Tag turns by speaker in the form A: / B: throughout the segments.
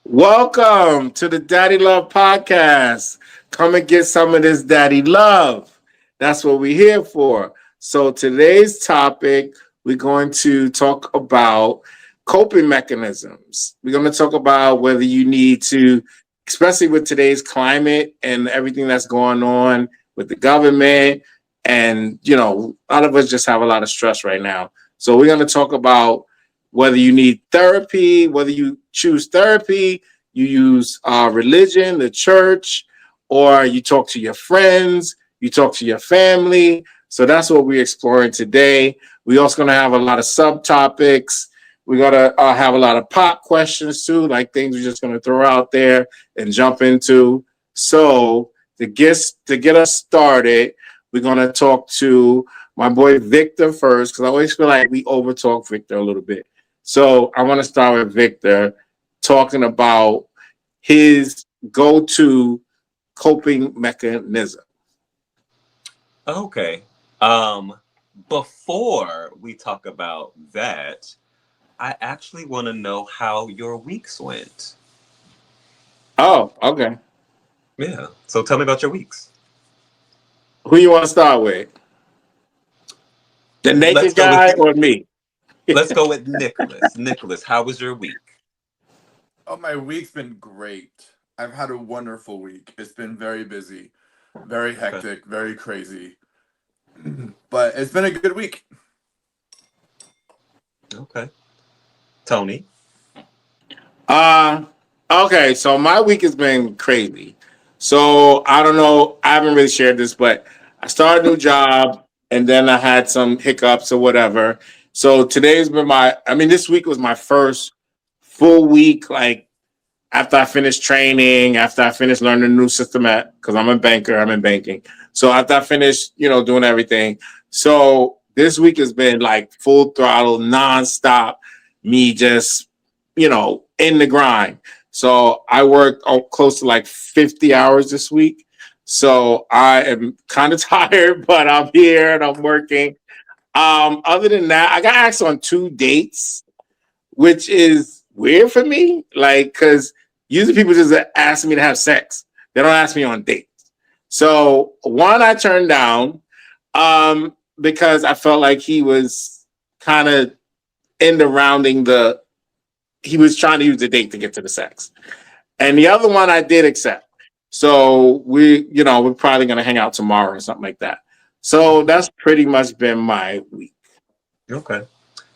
A: Welcome to the Daddy Love Podcast. Come and get some of this Daddy Love. That's what we're here for. So, today's topic, we're going to talk about coping mechanisms. We're going to talk about whether you need to, especially with today's climate and everything that's going on with the government. And, a lot of us just have a lot of stress right now. So, we're going to talk about whether you need therapy, whether you choose therapy, you use religion, the church, or you talk to your friends, you talk to your family. So that's what we're exploring today. We're also going to have a lot of subtopics. We're going to have a lot of pop questions too, like things we're just going to throw out there and jump into. So to get us started, we're going to talk to my boy Victor first, because I always feel like we overtalk Victor a little bit. So I want to start with Victor talking about his go-to coping mechanism.
B: Okay. Um, Before we talk about that, I actually want to know how your weeks went.
A: Oh, okay.
B: Yeah. So tell me about your weeks.
A: Who you want to start with? The
B: Let's
A: naked
B: go with
A: guy or me?
B: let's go with Nicholas. Nicholas, how was your week?
C: Oh, my week's been great. I've had a wonderful week. It's been very busy, very
B: Okay.
C: hectic, very crazy. But it's been a good week.
B: Okay. Tony.
A: Uh okay, so my week has been crazy. So I don't know, I haven't really shared this, but I started a new job and then I had some hiccups or whatever. So today's been this week was my first full week, like after I finished training, after I finished learning a new system because I'm a banker, I'm in banking. So after I finished, doing everything. So this week has been like full throttle, nonstop, me just, in the grind. So I worked close to like 50 hours this week. So I am kind of tired, but I'm here and I'm working. Other than that, I got asked on two dates, which is weird for me. Like, because usually people just ask me to have sex. They don't ask me on dates. So one I turned down because I felt like he was kind of in the rounding he was trying to use the date to get to the sex. And the other one I did accept. So we're probably gonna hang out tomorrow or something like that. So that's pretty much been my week.
B: Okay.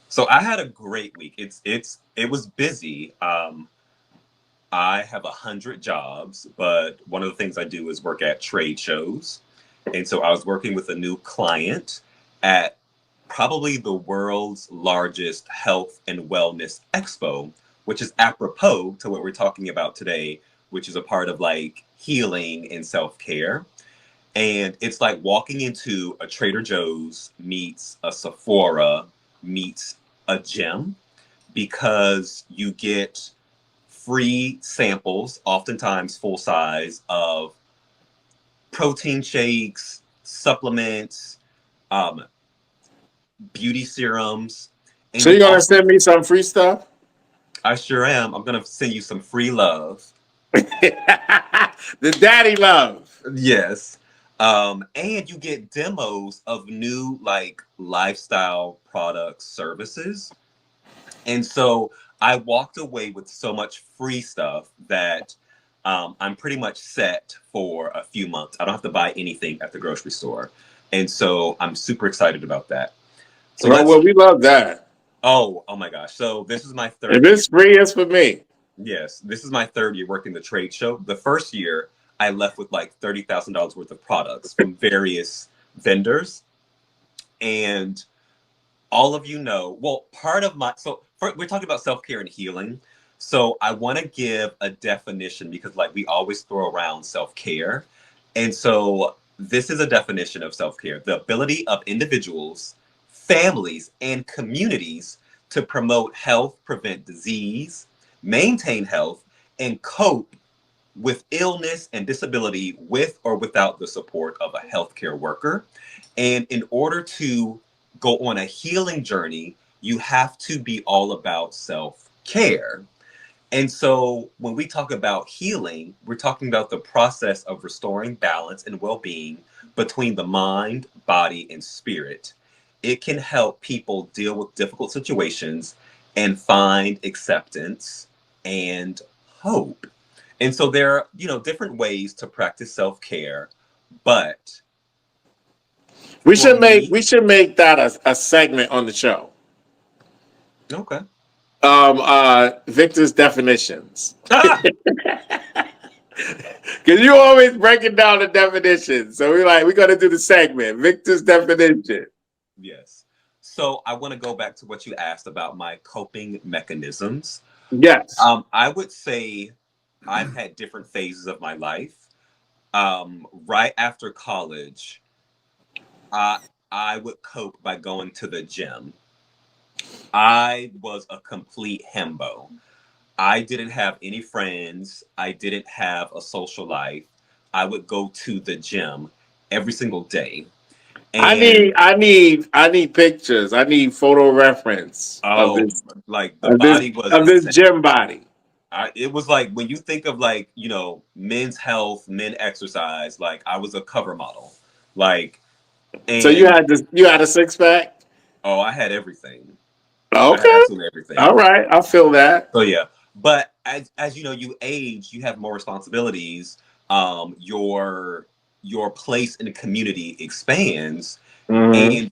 B: So I had a great week. It was busy. I have 100 jobs, but one of the things I do is work at trade shows. And so I was working with a new client at probably the world's largest health and wellness expo, which is apropos to what we're talking about today, which is a part of like healing and self-care. And it's like walking into a Trader Joe's meets a Sephora meets a gym because you get free samples, oftentimes full size, of protein shakes, supplements, um, beauty serums, and
A: So
B: you
A: you're gonna
B: also,
A: send me some free stuff?
B: I sure am. I'm gonna send you some free love.
A: The daddy love.
B: Yes. And you get demos of new like lifestyle products, services. And so I walked away with so much free stuff that I'm pretty much set for a few months. I don't have to buy anything at the grocery store. And so I'm super excited about that. So
A: Well,
B: let's,
A: we love that.
B: oh my gosh. So this is my
A: If
B: third year.
A: it's free, it's for me.
B: Yes, this is my third year working the trade show. The first year, I left with like $30,000 worth of products from various vendors. And all of you know, well, part of we're talking about self care and healing. So I want to give a definition because, like, we always throw around self care. And so this is a definition of self care: the ability of individuals, families, and communities to promote health, prevent disease, maintain health, and cope with illness and disability with or without the support of a healthcare worker. And in order to go on a healing journey, you have to be all about self care. And so when we talk about healing, we're talking about the process of restoring balance and well-being between the mind, body, and spirit. It can help people deal with difficult situations and find acceptance and hope. And so there are, different ways to practice self-care, but
A: We
B: for
A: should make
B: me,
A: that a segment on the show.
B: okay.
A: Victor's definitions.
B: Ah!
A: Because you always breaking down the definition. So we're gonna do the segment. Victor's definition.
B: Yes. So I want to go back to what you asked about my coping mechanisms.
A: Yes.
B: I would say I've had different phases of my life. Right after college, I I would cope by going to the gym. I was a complete himbo. I didn't have any friends. I didn't have a social life. I would go to the gym every single day. And
A: I need pictures. I need photo reference
B: oh, like the
A: of this
B: body was
A: gym body.
B: it was like when you think of like, men's health, men exercise, like I was a cover model. Like,
A: So
B: and
A: you had a six pack?
B: oh, I had everything. I had
A: Okay.
B: absolutely
A: All
B: everything.
A: right. I feel that.
B: So yeah, but as you age, you have more responsibilities. Your place in the community expands,
A: Hmm.
B: and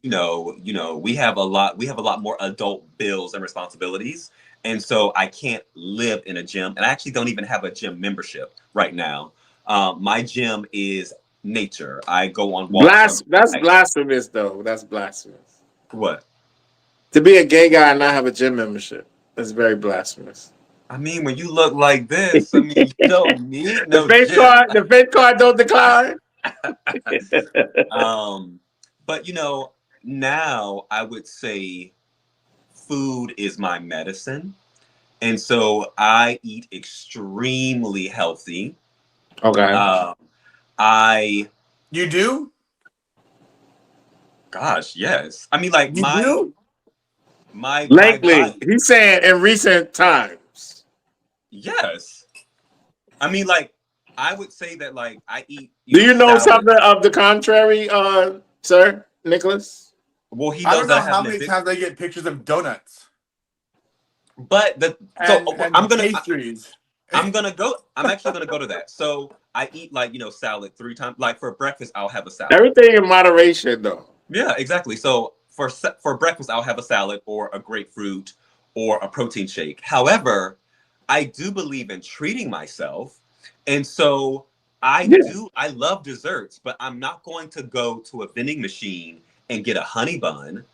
B: we have a lot more adult bills and responsibilities, and so I can't live in a gym, and I actually don't even have a gym membership right now. My gym is nature. I go on walks.
A: That's blasphemous though. That's blasphemous.
B: What?
A: To be a gay guy and not have a gym membership. That's very blasphemous.
B: I mean, when you look like this, I mean, you don't need no gym.
A: The faith card don't decline.
B: Um, but now I would say food is my medicine. And so I eat extremely healthy.
A: Okay.
B: Um, I,
C: You do?
B: gosh, yes. I mean, like
C: You
B: my
C: do?
B: my
A: Lately,
B: body,
A: he's saying in recent times.
B: yes. I mean, like I would say that like I eat,
A: Do you know
B: salad.
A: something of the contrary, sir Nicholas?
B: Well, he
C: I
B: knows
C: don't
B: that
C: know
B: I have
C: how
B: an
C: many
B: addiction.
C: times I get pictures of donuts
B: But the so
C: and pastries.
B: I'm actually gonna go to that. So I eat like, salad 3 times. Like for breakfast, I'll have a salad.
A: Everything in moderation, though.
B: Yeah, exactly. So for breakfast, I'll have a salad or a grapefruit or a protein shake. However, I do believe in treating myself, and so
A: Yeah.
B: I love desserts, but I'm not going to go to a vending machine and get a honey bun.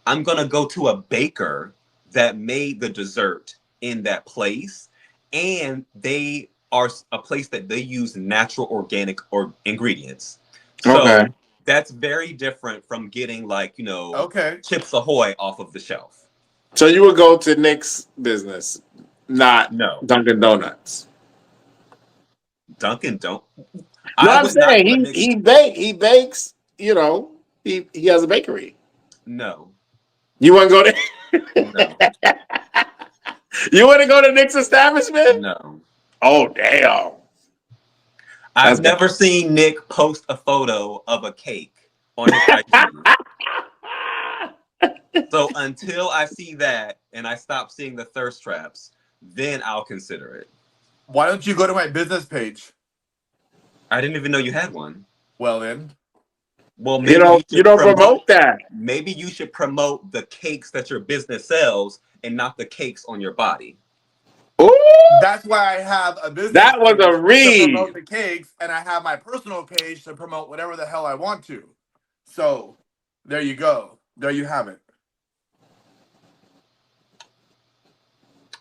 B: I'm gonna go to a baker that made the dessert in that place, and they are a place that they use natural organic or ingredients.
A: Okay.
B: So that's very different from getting like,
C: Okay.
B: Chips Ahoy off of the shelf.
A: So you would go to Nick's business, not
B: No,
A: Dunkin' Donuts.
B: Dunkin' don't.
A: No,
B: I
A: I'm
B: would not
A: saying
B: go to Nick's.
A: he bakes. He has a bakery.
B: No,
A: You wouldn't go to
B: no,
A: you wouldn't go to Nick's establishment?
B: no.
A: Oh damn.
B: I've
A: That's bad.
B: never seen Nick post a photo of a cake on his IG. So until I see that and I stop seeing the thirst traps, then I'll consider it.
C: Why don't you go to my business page?
B: I didn't even know you had one.
C: Well, then.
B: Well,
A: You don't promote that.
B: maybe you should promote the cakes that your business sells and not the cakes on your body.
A: Ooh,
C: That's why I have a business
A: that was a
C: page to promote
A: read.
C: the cakes, and I have my personal page to promote whatever the hell I want to. So, there you go. There you have it.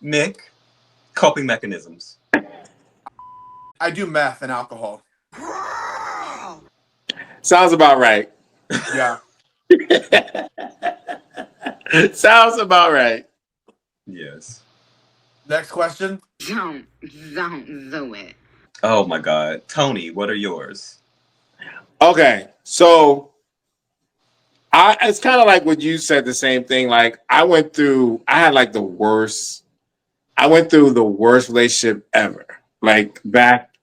B: Nick, coping mechanisms.
C: I do meth and alcohol.
A: Sounds about right.
C: Yeah.
A: Sounds about right.
B: Yes.
C: Next question.
D: Don't do it.
B: Oh my God. Tony, what are yours?
A: Okay, so it's kind of like what you said, the same thing. Like I had like the worst. I went through the worst relationship ever. Like back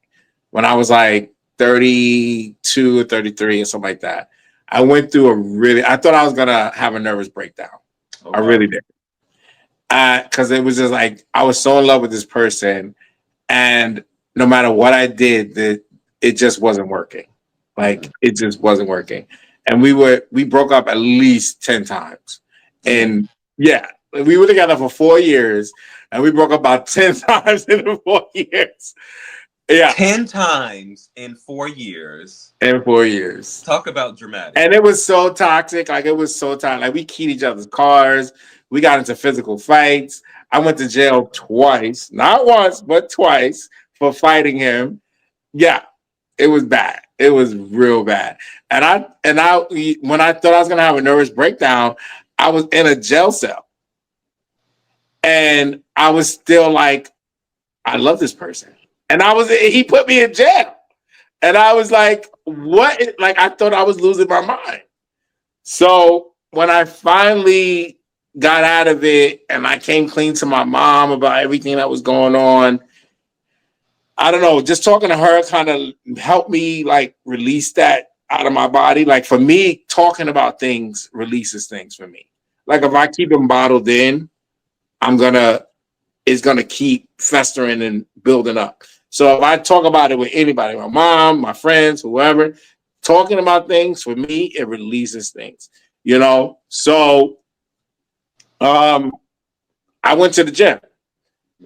A: when I was like 32 or 33 or something like that. I went through I thought I was gonna have a nervous breakdown.
B: Oh,
A: I
B: wow.
A: really did. Because it was just like I was so in love with this person, and no matter what I did, it just wasn't working. Like it just wasn't working, and we broke up at least 10 times, and yeah, we were together for 4 years, and we broke up about 10 times in the 4 years. Yeah,
B: 10 times in 4 years.
A: in 4 years.
B: Talk about dramatic.
A: And it was so toxic. Like it was so toxic. Like we keyed each other's cars. We got into physical fights. I went to jail twice, not once, but twice for fighting him. Yeah, it was bad. It was real bad. And I when I thought I was gonna have a nervous breakdown, I was in a jail cell. And I was still like, I love this person. And he put me in jail. And I was like, what? Like, I thought I was losing my mind. So when I finally got out of it and I came clean to my mom about everything that was going on, I don't know, just talking to her kind of helped me like release that out of my body. Like for me, talking about things releases things for me. Like if I keep them bottled in, it's gonna keep festering and building up. So if I talk about it with anybody, my mom, my friends, whoever, talking about things for me, it releases things, you know. So I went to the gym.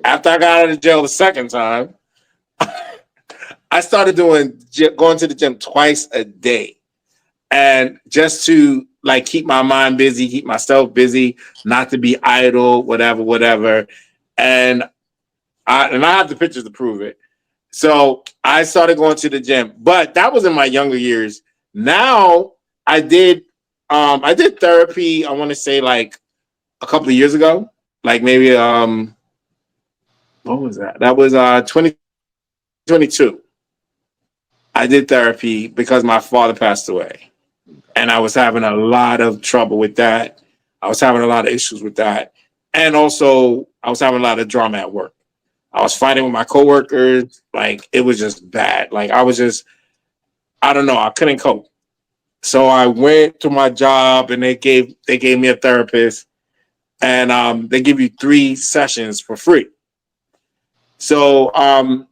A: After I got out of jail the second time, I started going to the gym twice a day. And just to like keep my mind busy, keep myself busy, not to be idle, whatever. And I have the pictures to prove it. So I started going to the gym, but that was in my younger years. Now I did therapy, I want to say like a couple of years ago. Like maybe what was that? That was 2022. I did therapy because my father passed away. And I was having a lot of trouble with that. I was having a lot of issues with that. And also I was having a lot of drama at work. I was fighting with my coworkers. Like it was just bad. Like I don't know. I couldn't cope. So I went to my job and they gave me a therapist, and they give you 3 sessions for free. So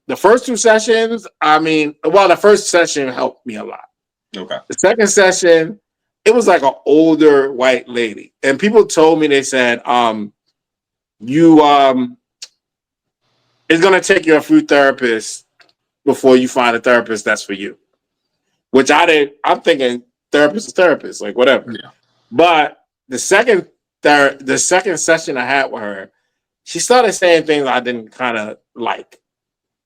A: the first 2 sessions, the first session helped me a lot.
B: Okay.
A: The second session, it was like an older white lady, and people told me, they said, you it's gonna take you a few therapists before you find a therapist that's for you. Which I'm thinking therapist is therapist, like whatever.
B: Yeah.
A: But the second session I had with her, she started saying things I didn't kind of like.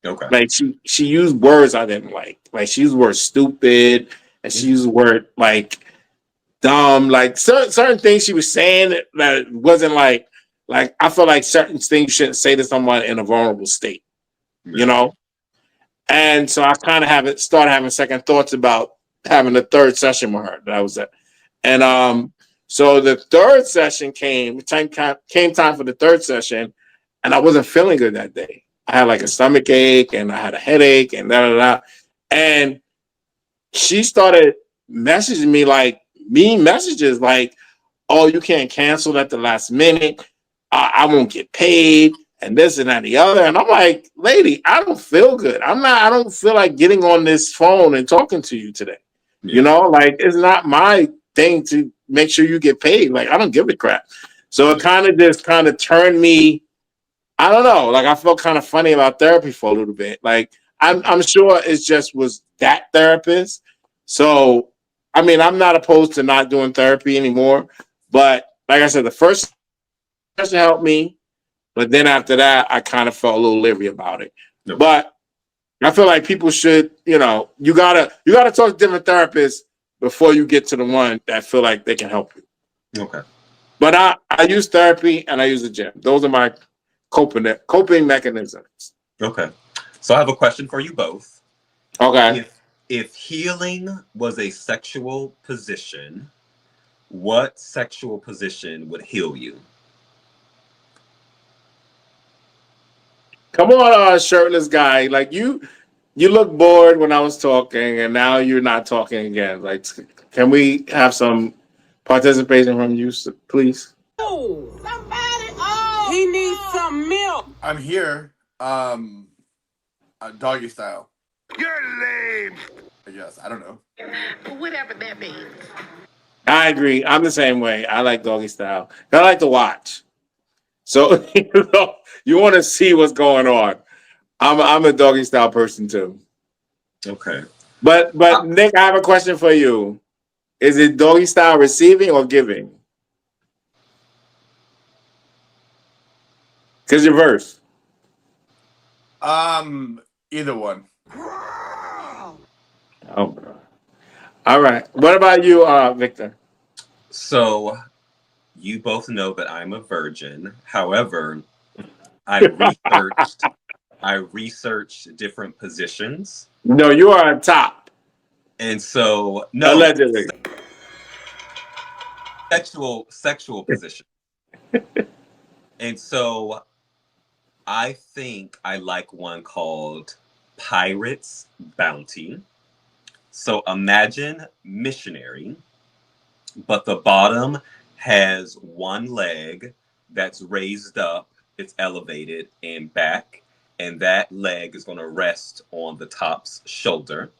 B: Okay.
A: Like she used words I didn't like. Like she used the word stupid, and she used the word like dumb. Like certain things she was saying that wasn't like I feel like certain things you shouldn't say to someone in a vulnerable state.
B: Yeah.
A: You know? And so I kind of started having second thoughts about having a third session with her that I was at. And so the third session came time for the third session, and I wasn't feeling good that day. I had like a stomach ache and I had a headache and da da da. And she started messaging me like mean messages like, oh, you can't cancel at the last minute. I won't get paid and this and that and the other. And I'm like, lady, I don't feel good. I don't feel like getting on this phone and talking to you today.
B: Yeah.
A: You know, like it's not my thing to make sure you get paid. Like I don't give a crap. So it kind of turned me, I don't know, like I felt kind of funny about therapy for a little bit. Like I'm sure it just was that therapist. So I mean, I'm not opposed to not doing therapy anymore. But like I said, the first session helped me. But then after that, I kind of felt a little leery about it.
B: Okay.
A: But I feel like people should, you gotta talk to different therapists before you get to the one that feel like they can help you.
B: Okay.
A: But I use therapy and I use the gym. Those are my coping mechanisms.
B: Okay. So I have a question for you both.
A: Okay.
B: If healing was a sexual position, what sexual position would heal you?
A: Come on, shirtless guy. Like you look bored when I was talking, and now you're not talking again. Like, can we have some participation from you, please?
E: He needs some milk.
C: I'm here, doggy style.
E: You're lame.
C: I guess I don't know.
D: Whatever that means.
A: I agree. I'm the same way. I like doggy style. I like to watch. So you want to see what's going on. I'm a doggy style person too.
B: Okay.
A: But Nick, I have a question for you. Is it doggy style receiving or giving? Because you're verse.
C: Either one.
A: Oh, bro. All right. What about you, Victor?
B: So you both know that I'm a virgin. However, I researched I researched different positions.
A: No, you are a top.
B: And so no
A: Allegedly.
B: sexual position. And so I think I like one called Pirate's Bounty. So imagine missionary, but the bottom has one leg that's raised up, it's elevated and back, and that leg is going to rest on the top's shoulder.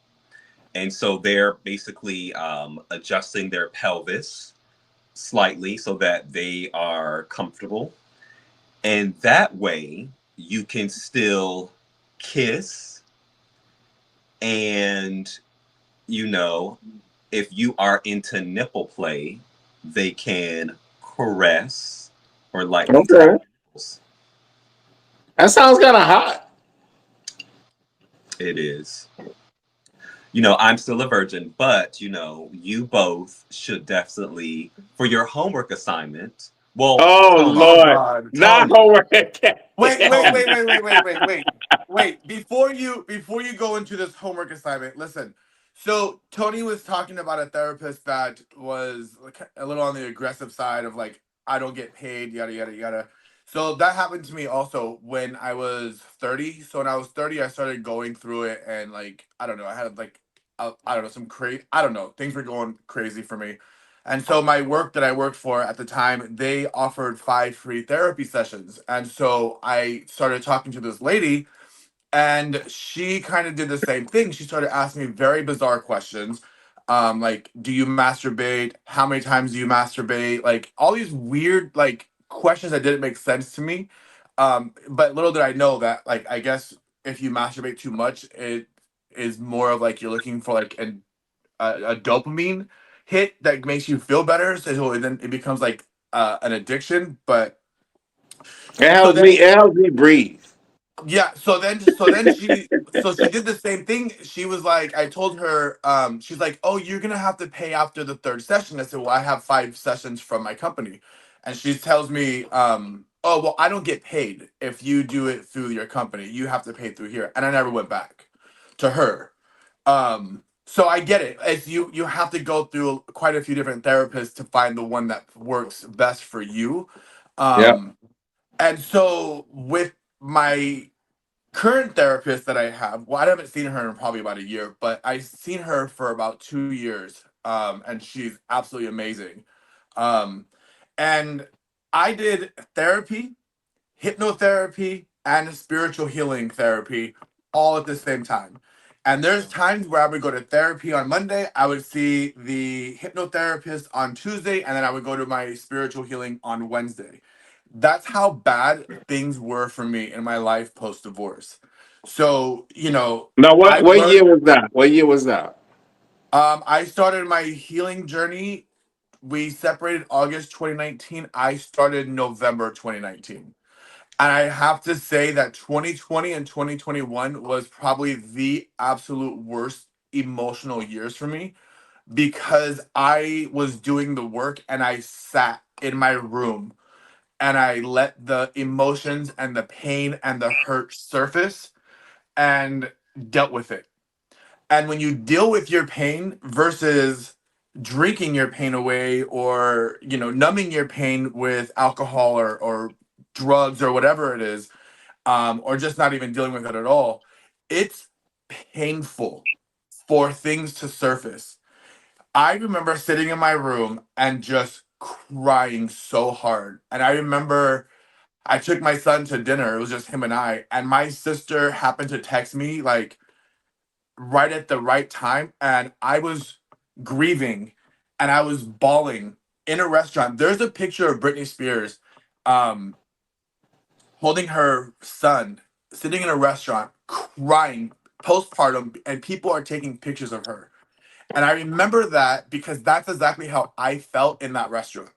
B: And so they're basically adjusting their pelvis slightly so that they are comfortable. And that way you can still kiss and, you know, if you are into nipple play, they can caress or lightly tap
A: Okay.
B: nipples.
A: That sounds kind of hot.
B: It is. I'm still a virgin, but you both should definitely, for your homework assignment. Well,
A: Oh
B: Tony,
C: Oh
A: Lord.
C: God,
A: Not
C: Tony.
A: homework.
C: Wait,
B: Tony,
C: wait. Before you go into this homework assignment, listen. So Tony was talking about a therapist that was like a little on the aggressive side of like I don't get paid, yada yada yada. So that happened to me also when I was 30. So when I was 30, I started going through it and like I don't know, I had like I don't know some crazy I don't know things were going crazy for me. And so my work that I worked for at the time, they offered 5 free therapy sessions. And so I started talking to this lady and she kind of did the same thing. She started asking me very bizarre questions. Like, do you masturbate? How many times do you masturbate? Like all these weird like questions that didn't make sense to me. But little did I know that like I guess if you masturbate too much, it is more of like you're looking for like a dopamine hit that makes you feel better. So then it becomes like an addiction. But
A: It
C: so
A: helps me.
C: then
A: It helps me breathe.
C: yeah, so then she did the same thing. She was like, I told her, she's like, oh, you're gonna have to pay after the third session. I said, well, I have 5 sessions from my company, and she tells me, oh, well, I don't get paid if you do it through your company. You have to pay through here, and I never went back to her. So I get it. It's you have to go through quite a few different therapists to find the one that works best for you.
A: Yep.
C: And so with my current therapist that I have, well, I haven't seen her in probably about a year, but I've seen her for about 2 years. And she's absolutely amazing. Um, and I did therapy, hypnotherapy, and spiritual healing therapy all at the same time. And there's times where I would go to therapy on Monday, I would see the hypnotherapist on Tuesday, and then I would go to my spiritual healing on Wednesday. That's how bad things were for me in my life post divorce. So,
A: Now,
C: I've
A: what year
C: learned,
A: was that? What year was that?
C: I started my healing journey. We separated August 2019. I started November 2019. And I have to say that 2020 and 2021 was probably the absolute worst emotional years for me because I was doing the work and I sat in my room and I let the emotions and the pain and the hurt surface and dealt with it. And when you deal with your pain versus drinking your pain away or, numbing your pain with alcohol or drugs or whatever it is, or just not even dealing with it at all, it's painful for things to surface. I remember sitting in my room and just crying so hard. And I remember I took my son to dinner. It was just him and my sister happened to text me like right at the right time, and I was grieving and I was bawling in a restaurant. There's a picture of Britney Spears um holding her son, sitting in a restaurant crying postpartum, and people are taking pictures of her. And I remember that because that's exactly how I felt in that restaurant.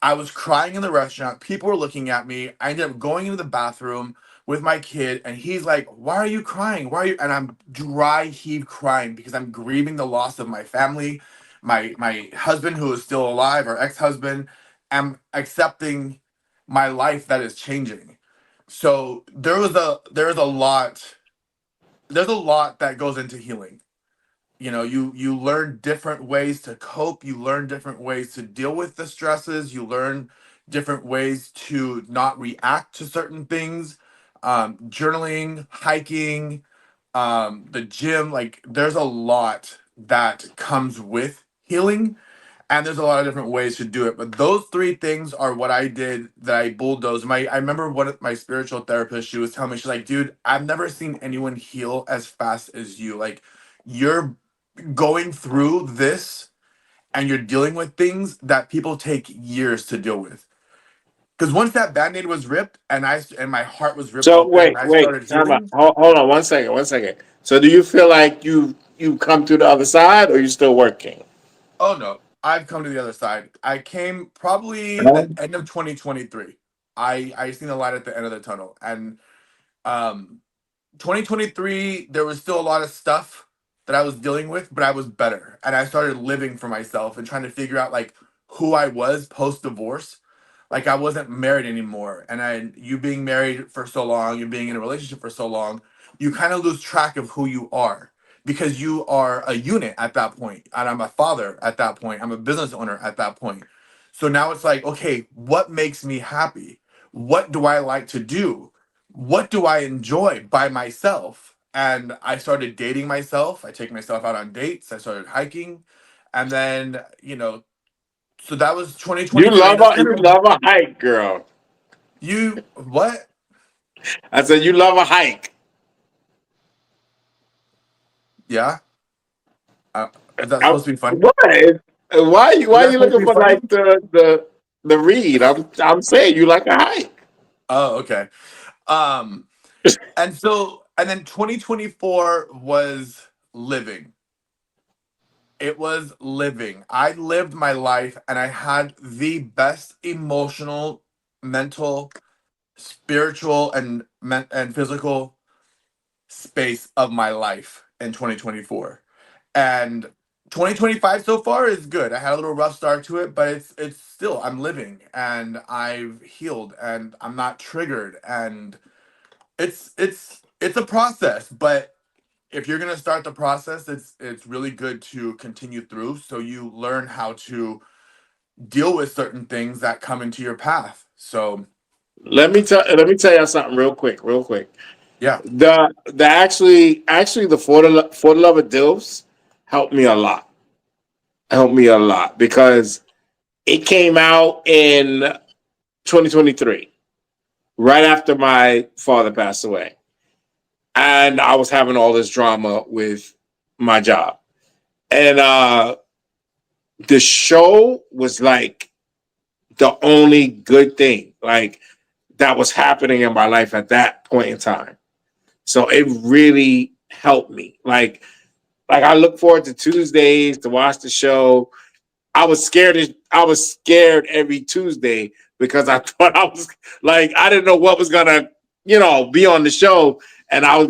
C: I was crying in the restaurant. People were looking at me. I ended up going into the bathroom with my kid, and he's like, "Why are you crying? Why are you?" And I'm dry heave crying because I'm grieving the loss of my family, my husband who is still alive, or ex-husband. I'm accepting my life that is changing. So there's a lot that goes into healing. You learn different ways to cope, you learn different ways to deal with the stresses, you learn different ways to not react to certain things. Journaling, hiking, the gym, like there's a lot that comes with healing, and there's a lot of different ways to do it, but those three things are what I did that I bulldozed. I remember one of my spiritual therapist, she was telling me, she's like, dude, I've never seen anyone heal as fast as you. Like, you're going through this and you're dealing with things that people take years to deal with. Because once that band-aid was ripped and my heart was ripped
A: So
C: open and I
A: wait,
C: started
A: time out.
C: healing.
A: Hold on 1 second, 1 second. So do you feel like you come through the other side, or you still working?
C: Oh no, I've come to the other side. I came probably the end of 2023. I seen the light at the end of the tunnel. And um 2023, there was still a lot of stuff that I was dealing with, but I was better. And I started living for myself and trying to figure out like who I was post divorce. Like I wasn't married anymore. And you being married for so long, you being in a relationship for so long, you kind of lose track of who you are because you are a unit at that point. And I'm a father at that point. I'm a business owner at that point. So now it's like, okay, what makes me happy? What do I like to do? What do I enjoy by myself? And I started dating myself. I take myself out on dates. I started hiking. And then, so that was 2023. And that's kind
A: You
C: of
A: love a hike, girl.
C: what?
A: I said you love a hike.
C: Yeah. Is that supposed to be funny?
A: What? Why
C: Is
A: are
C: that
A: you
C: supposed to
A: looking
C: be
A: for
C: funny?
A: like the read? I'm saying you like a hike.
C: Oh, okay. Um, and then 2024 was living. It was living. I lived my life and I had the best emotional, mental, spiritual, and physical space of my life in 2024. And 2025 so far is good. I had a little rough start to it, but it's still, I'm living and I've healed and I'm not triggered, and it's a process, but if you're going to start the process, it's really good to continue through so you learn how to deal with certain things that come into your path. So,
A: Let me tell you something real quick, real quick.
C: yeah.
A: The actually the for the love of DILFs helped me a lot. Helped me a lot because it came out in 2023, right after my father passed away, and I was having all this drama with my job, and the show was like the only good thing like that was happening in my life at that point in time. So it really helped me. Like I look forward to Tuesdays to watch the show. I was scared every Tuesday because I thought I was like I didn't know what was gonna, be on the show, and how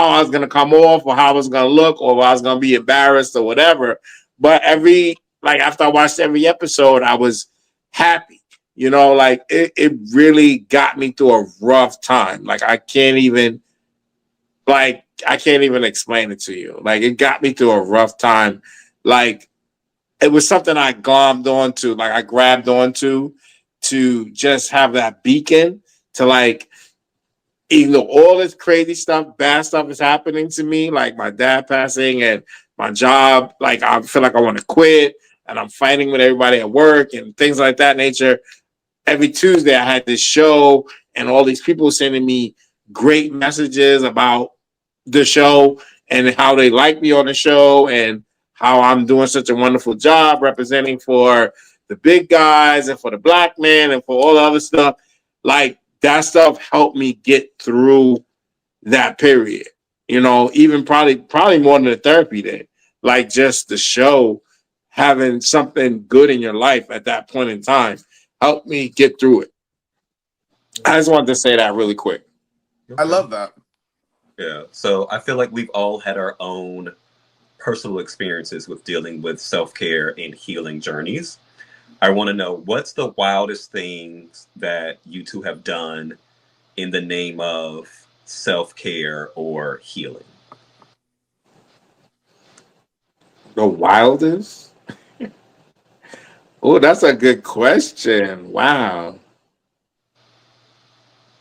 A: I was gonna come off, or how I was gonna look, or I was gonna be embarrassed or whatever. But after I watched every episode, I was happy. Like it really got me through a rough time. I can't even explain it to you. Like it got me through a rough time. Like it was something I glommed onto, like I grabbed onto to just have that beacon to like even though all this crazy stuff, bad stuff is happening to me, like my dad passing and my job, like I feel like I want to quit and I'm fighting with everybody at work and things like that nature. Every Tuesday I had this show and all these people sending me great messages about the show and how they like me on the show and how I'm doing such a wonderful job representing for the big guys and for the black men and for all the other stuff. Like that stuff helped me get through that period. You know, even probably more than the therapy did. Like just the show, having something good in your life at that point in time helped me get through it. I just wanted to say that really quick.
C: I love that.
B: Yeah. So I feel like we've all had our own personal experiences with dealing with self-care and healing journeys. I want to know, what's the wildest things that you two have done in the name of self-care or healing?
A: The wildest? Oh, that's a good question. Wow.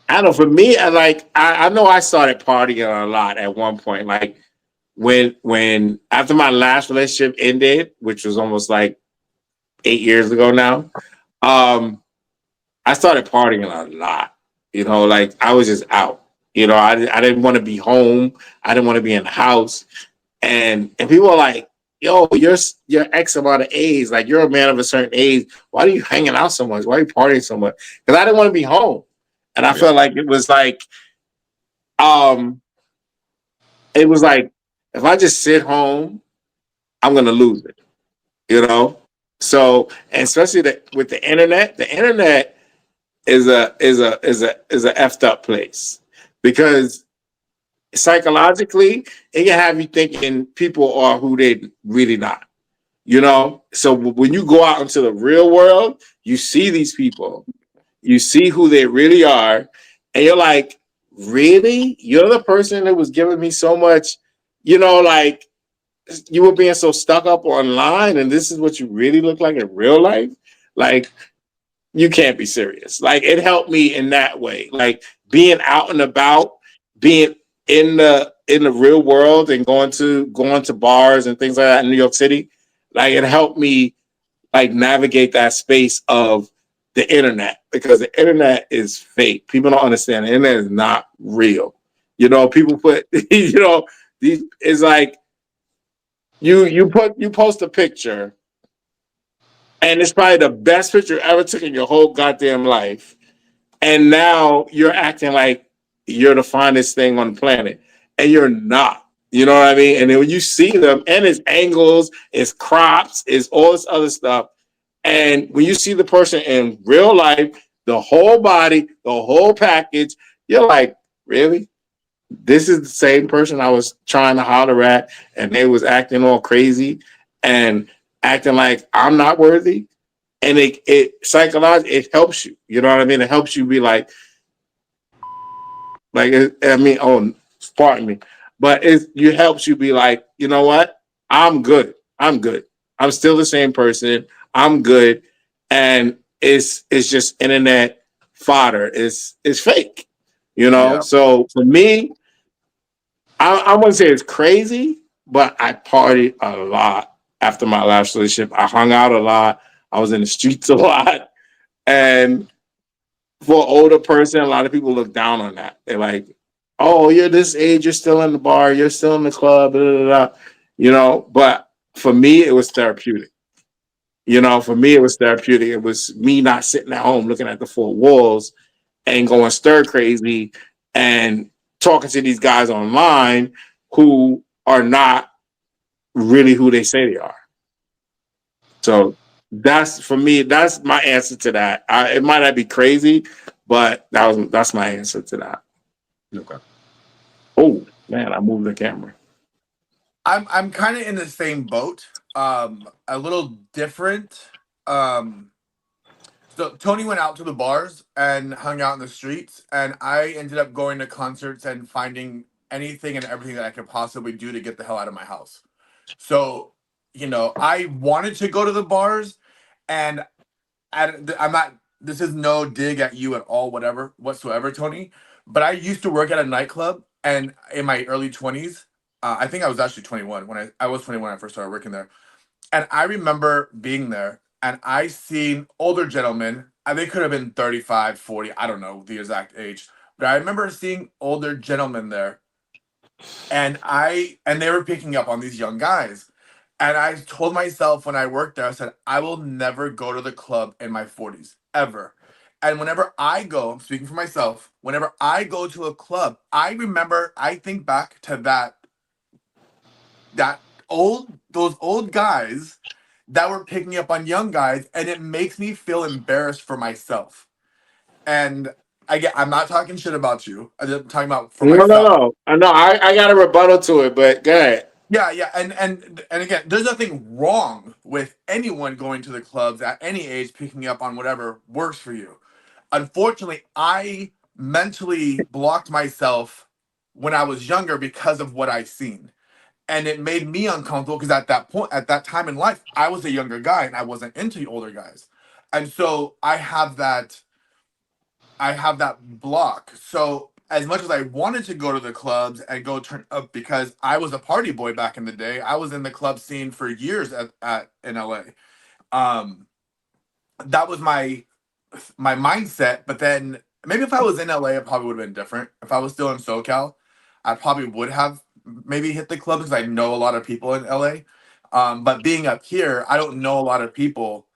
A: I don't know. For me, I know I started partying a lot at one point. Like when after my last relationship ended, which was almost like 8 years ago now, I started partying a lot. You know, like I was just out. You know, I didn't want to be home. I didn't want to be in the house. And people are like, "Yo, you're X amount of age. Like you're a man of a certain age. Why are you hanging out so much? Why are you partying so much?" Because I didn't want to be home, and I
B: Yeah.
A: felt like um, it was like if I just sit home, I'm gonna lose it. You know. So, and especially with the internet is a effed up place because psychologically it can have you thinking people are who they really not. You know, so when you go out into the real world, you see these people, you see who they really are, and you're like, really? You're the person that was giving me so much, like you were being so stuck up online, and this is what you really look like in real life. Like, you can't be serious. Like, it helped me in that way. Like being out and about, being in the real world and going to bars and things like that in New York City, like it helped me like navigate that space of the internet because the internet is fake. People don't understand the internet is not real. You know, people put these it's like you post a picture and it's probably the best picture you ever took in your whole goddamn life. And now you're acting like you're the finest thing on the planet. And you're not. You know what I mean? And then when you see them, and it's angles, it's crops, it's all this other stuff. And when you see the person in real life, the whole body, the whole package, you're like, really? This is the same person I was trying to holler at, and they was acting all crazy and acting like I'm not worthy. And it psychologically it helps you. You know what I mean? It helps you be like oh, pardon me, but it helps you be like, you know what? I'm good. I'm good. I'm still the same person. I'm good, and it's just internet fodder. It's fake. You know.
C: Yeah.
A: So for me, I wouldn't say it's crazy, but I partied a lot after my last relationship. I hung out a lot. I was in the streets a lot, and for an older person, a lot of people look down on that. They're like, "Oh, you're this age, you're still in the bar, you're still in the club, blah, blah, blah." You know." But for me, it was therapeutic. You know, for me, it was therapeutic. It was me not sitting at home looking at the four walls and going stir crazy and talking to these guys online who are not really who they say they are. So that's for me. That's my answer to that. It might not be crazy, but that's my answer to that.
B: Okay.
A: Oh man, I moved the camera.
C: I'm kind of in the same boat. A little different. So Tony went out to the bars and hung out in the streets, and I ended up going to concerts and finding anything and everything that I could possibly do to get the hell out of my house. So, I wanted to go to the bars, and I'm not. This is no dig at you at all, whatsoever, Tony. But I used to work at a nightclub, and in my early 20s, I think I was actually 21 when I was 21 when I first started working there. And I remember being there, and I seen older gentlemen, and they could have been 35, 40, I don't know the exact age, but I remember seeing older gentlemen there, and they were picking up on these young guys. And I told myself when I worked there, I said, I will never go to the club in my 40s, ever. And whenever I go, I'm speaking for myself, whenever I go to a club, I think back to that those old guys that were picking up on young guys, and it makes me feel embarrassed for myself. And I'm not talking shit about you. I'm talking about for
A: No, no,
C: myself.
A: no. I got a rebuttal to it, but go ahead.
C: Yeah, yeah, and again, there's nothing wrong with anyone going to the clubs at any age, picking up on whatever works for you. Unfortunately, I mentally blocked myself when I was younger because of what I seen, and it made me uncomfortable because at that time in life, I was a younger guy and I wasn't into older guys, and so I have that block. So as much as I wanted to go to the clubs and go turn up because I was a party boy back in the day, I was in the club scene for years at in LA. Um, that was my mindset. But then maybe if I was in LA, it probably would have been different. If I was still in SoCal, I probably would have maybe hit the club because I know a lot of people in LA. But being up here, I don't know a lot of people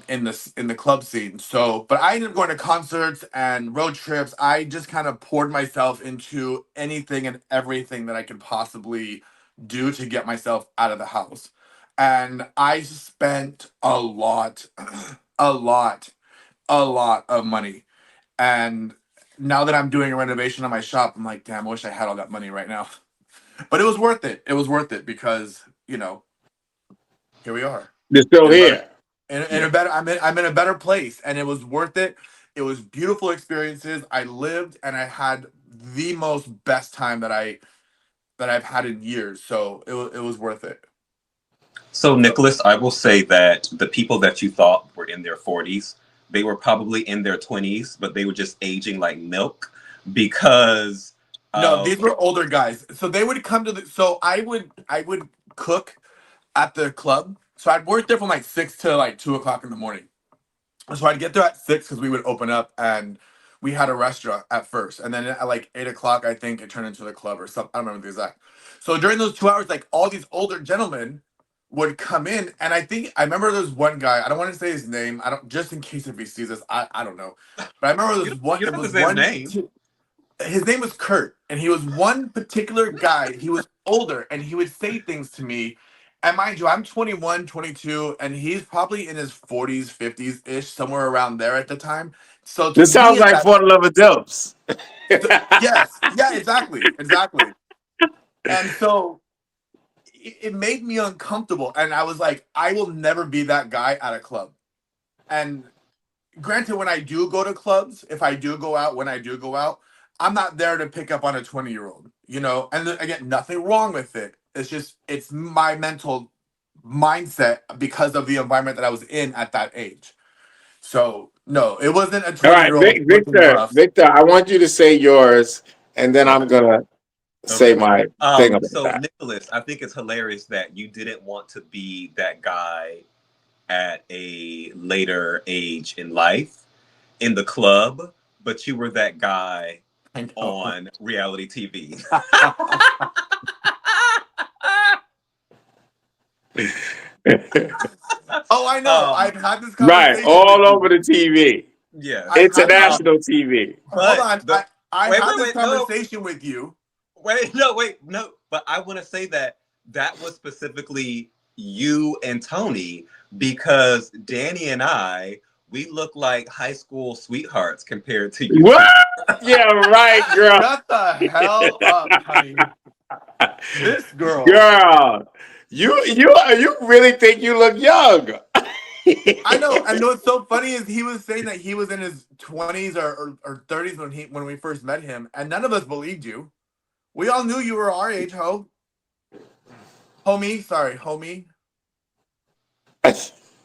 C: in the club scene. So but I ended up going to concerts and road trips. I just kind of poured myself into anything and everything that I could possibly do to get myself out of the house. And I spent a lot a lot of money. And now that I'm doing a renovation on my shop, I'm like, damn, I wish I had all that money right now. But it was worth it. It was worth it because, here we are
A: They're still
C: in a better
A: here.
C: in a better I'm in a better place, and it was worth it. It was beautiful experiences. I lived and I had the most best time that I've had in years. So it was worth it.
B: So,
C: So
B: Nicholas, I will say that the people that you thought were in their 40s, they were probably in their 20s, but they were just aging like milk because
C: no,
B: of.
C: these were older guys. So they would come to the so I would cook at the club. So I'd work there from like 6 to like 2 o'clock in the morning. So I'd get there at 6 because we would open up, and we had a restaurant at first, and then at like 8 o'clock, I think it turned into the club or something. I don't remember the exact. So during those 2 hours, like all these older gentlemen would come in, and I remember there was one guy. I don't want to say his name. I don't just in case if he sees this. I don't know, but I remember
B: You
C: there's one.
B: you
C: It
B: don't have
C: was
B: to say his
C: one.
B: name.
C: His name was Kurt, and he was one particular guy. He was older, and he would say things to me. And mind you, I'm 21, 22, and he's probably in his 40s, 50s ish, somewhere around there at the time. So to
A: This
C: me,
A: sounds
C: at
A: like
C: that,
A: For the Love of DILFs.
C: yes, yeah, exactly, exactly. And so it made me uncomfortable, and I was like, I will never be that guy at a club. And granted, when I do go to clubs, if I do go out, when I do go out, I'm not there to pick up on a 20-year-old, And again, nothing wrong with it. It's just it's my mental mindset because of the environment that I was in at that age. So no, it wasn't a
A: All right,
C: 20-year-old looking rough.
A: Victor, I want you to say yours, and then I'm
B: Okay.
A: gonna say
B: Okay.
A: my thing about
B: So
A: that.
B: Nicholas, I think it's hilarious that you didn't want to be that guy at a later age in life in the club, but you were that guy
C: I know.
B: on reality TV.
C: Oh, I know. I've had this
A: Right,
C: conversation with
A: all over
C: you.
A: the TV,
B: Yes.
C: I've had this.
A: international TV.
C: Hold
B: But
C: on.
B: the
C: I
B: wait,
C: had
B: wait,
C: this
B: wait, no,
C: conversation with you.
B: wait, no. But I want to say that that was specifically you and Tony because Danny and I, we look like high school sweethearts compared to you
A: What?
B: two.
A: Yeah, right, girl.
C: Shut the hell up, honey. This girl.
A: Girl, you really think you look young?
C: I know. And what's so funny is he was saying that he was in his 20s or 30s when we first met him, and none of us believed you. We all knew you were our age, homie. Sorry, homie.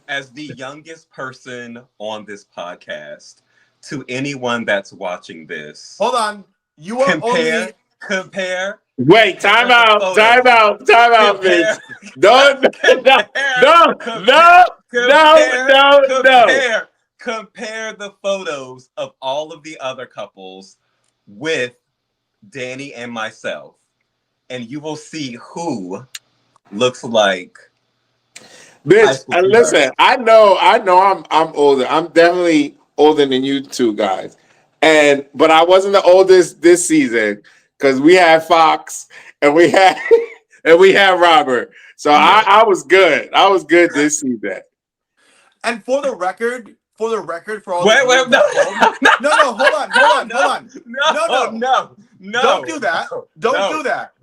B: As the youngest person on this podcast, to anyone that's watching this.
C: Hold on. You are only
B: Compare
A: Wait, time
B: the
A: out, time
B: photos.
A: out, time out,
B: Compare,
A: bitch. Don't, no, no, no, no, no, no.
B: compare the photos of all of the other couples with Danny and myself, and you will see who looks like high
A: Bitch,
B: school
A: listen,
B: sweethearts.
A: I'm older. I'm definitely older than you two guys. But I wasn't the oldest this season because we had Fox and we had and we had Robert. So
B: Yeah.
A: I was good. I was good this season.
C: and for the record, for all the
B: Wait,
C: viewers
B: no,
C: at home. No, hold on, hold on, hold on. No. Don't do that. Don't
B: no.
C: do that.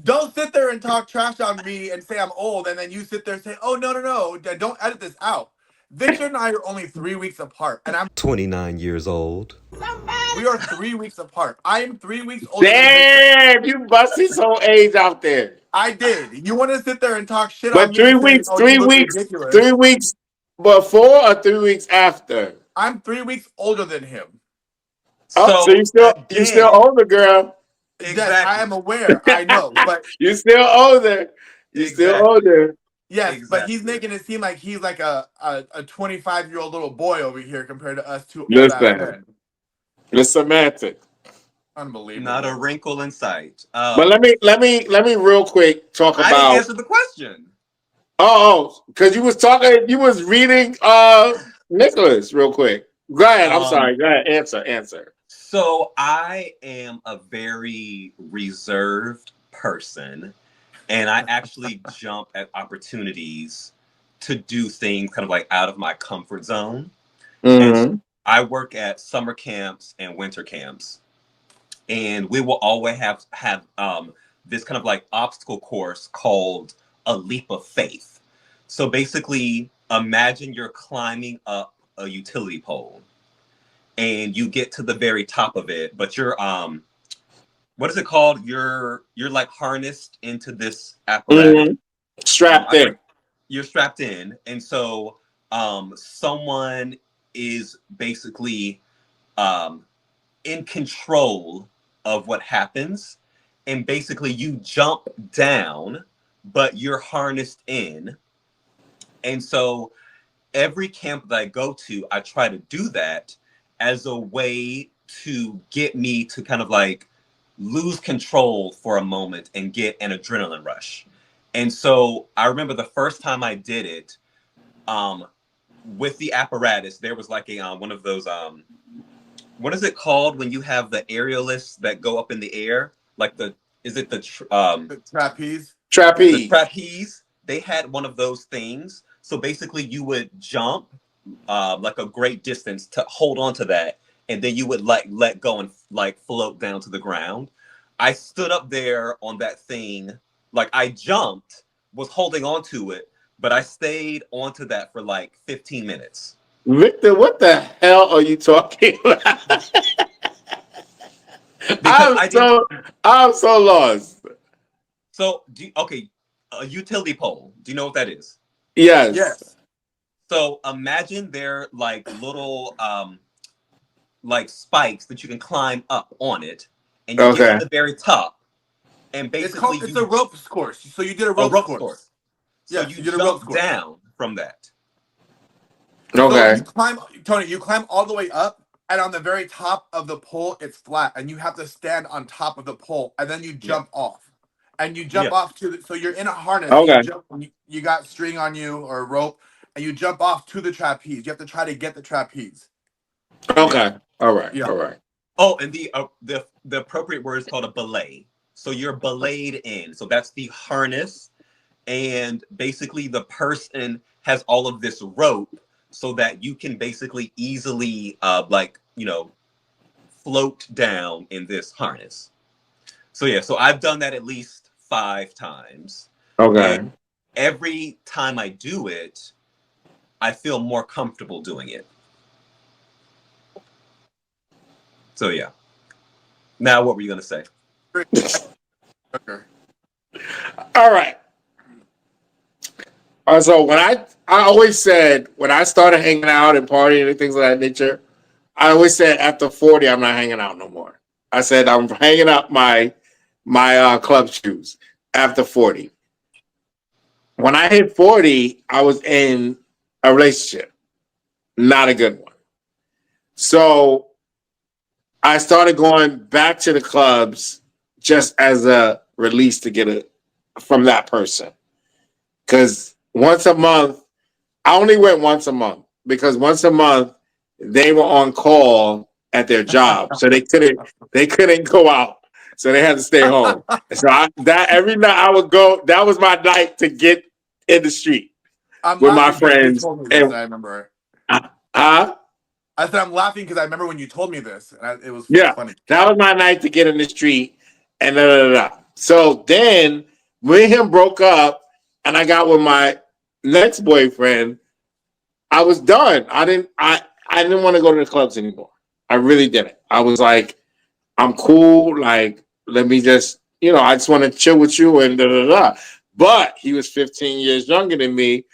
C: Don't sit there and talk trash on me and say I'm old, and then you sit there and say, "Oh no, don't edit this out." Victor and I are only 3 weeks apart, and I'm
F: 29 years old.
C: we are 3 weeks apart. I am 3 weeks older than Victor.
A: Damn, you bust his whole age out there.
C: I did. You want to sit there and talk shit on
A: But
C: me, saying, "Oh, you look ridiculous."
A: 3 weeks before or 3 weeks after?
C: I'm 3 weeks older than him.
A: Oh, so
B: So
A: you still
B: again,
A: older, girl.
C: Yes, I
B: exactly,
C: am aware. I know, but
A: You still older. You still
B: exactly,
A: older.
C: yes, but he's
B: exactly.
C: making it seem like he's like a 25-year-old little boy over here compared to us two old ass
A: Listen,
C: men.
A: it's semantic.
B: Not a
C: Unbelievable.
B: wrinkle in sight.
A: But let me real quick talk
B: I didn't
A: about
B: answer the question.
A: because you was reading Nicholas real quick. Go ahead. I'm
B: Um,
A: sorry. Go ahead. Answer.
B: so I am a very reserved person, and I actually jump at opportunities to do things kind of like out of my comfort zone. And so
A: Mm-hmm.
B: I work at summer camps and winter camps, and we will always have this kind of like obstacle course called a leap of faith. So basically, imagine you're climbing up a utility pole, and you get to the very top of it, but you're what is it called? You're like harnessed into this apparatus.
A: Mm-hmm. Strapped
B: I
A: in.
B: forget, you're strapped in, and so someone is basically um, in control of what happens, and basically you jump down, but you're harnessed in, and so every camp that I go to, I try to do that as a way to get me to kind of like lose control for a moment and get an adrenaline rush. And so I remember the first time I did it, um, with the apparatus, there was like a one of those what is it called when you have the aerialists that go up in the air? Like the is it
C: The trapeze.
B: the
A: Trapeze.
B: trapeze? They had one of those things. So basically, you would jump like a great distance to hold on to that, and then you would like let go and like float down to the ground. I stood up there on that thing, like I jumped, was holding on to it, but I stayed onto that for like 15 minutes.
A: Victor, what the hell are you talking about?
B: Because I didn't.
A: I'm so lost.
B: So, okay, a utility pole. Do you know what that is?
A: Yes.
C: Yes.
B: So imagine they're like little like spikes that you can climb up on it, and you get to
A: Okay.
B: the very top, and basically
C: It's a ropes course. So you did a
B: a
C: ropes
B: ropes course.
C: course.
B: So
C: Yes,
B: you
C: you did a ropes
B: jump
C: course.
B: down from that.
C: So
A: Okay.
C: you climb, Tony, you climb all the way up, and on the very top of the pole, it's flat, and you have to stand on top of the pole, and then you
B: Yeah,
C: jump off. And you jump
B: yeah,
C: off so you're in a harness, and you
A: Okay.
C: jump, you got string on you or a rope, and you jump off to the trapeze. You have to try to get the trapeze.
B: yeah.
A: Okay. All right.
C: Yeah.
A: All right.
B: Oh, and the appropriate word is called a belay. So you're belayed in. So that's the harness, and basically the person has all of this rope so that you can basically easily like float down in this harness. So yeah, so I've done that at least 5 times, and
A: Okay.
B: every time I do it, I feel more comfortable doing it. So yeah. Now, what were you gonna say?
C: Okay.
A: All right. So when I always said when I started hanging out and partying and things of that nature, I always said after 40, I'm not hanging out no more. I said I'm hanging up my club shoes after 40. When I hit 40, I was in a relationship, not a good one. So I started going back to the clubs just as a release to get it from that person. Because once a month, I only went once a month because once a month they were on call at their job, so they couldn't go out, so they had to stay home. And so that every night I would go. That was my night to get in the street
C: I'm
A: with my
C: laughing because you
A: friends.
C: told me this,
A: And
C: and I remember.
A: huh?
C: I said I'm laughing because I remember when you told me this, and it was
A: Yeah,
C: funny.
A: that was my night to get in the street and da, da, da, da. So then me and him broke up, and I got with my next boyfriend. I was done. I didn't want to go to the clubs anymore. I really didn't. I was like, I'm cool. Like, let me just, I just want to chill with you and da da da. But he was 15 years younger than me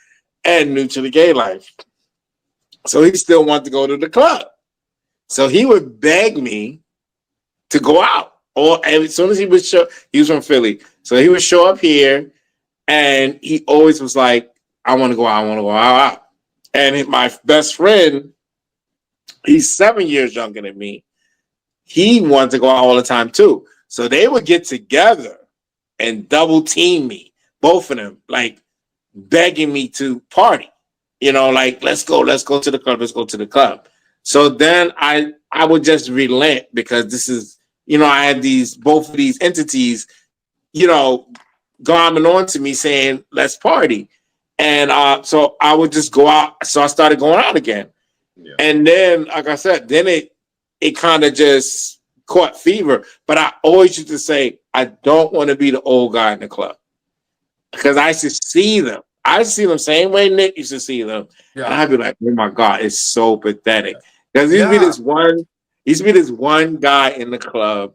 A: and new to the gay life. So he still wanted to go to the club. So he would beg me to go out. Or as soon as he would show, he was from Philly. So he would show up here and he always was like, I want to go out, I want to go out. And my best friend, he's 7 years younger than me. He wanted to go out all the time too. So they would get together and double team me, both of them, like begging me to party. Like let's go to the club, let's go to the club. So then I would just relent because this is, I had both of these entities, glomming on to me saying, let's party. And so I would just go out. So I started going out again. Yeah. And then, like I said, then it kind of just caught fever. But I always used to say, I don't want to be the old guy in the club. Because I used to see them. I used to see them same way Nick used to see them. Yeah. And I'd be like, oh my God, it's so pathetic. Because there used to be this one guy in the club.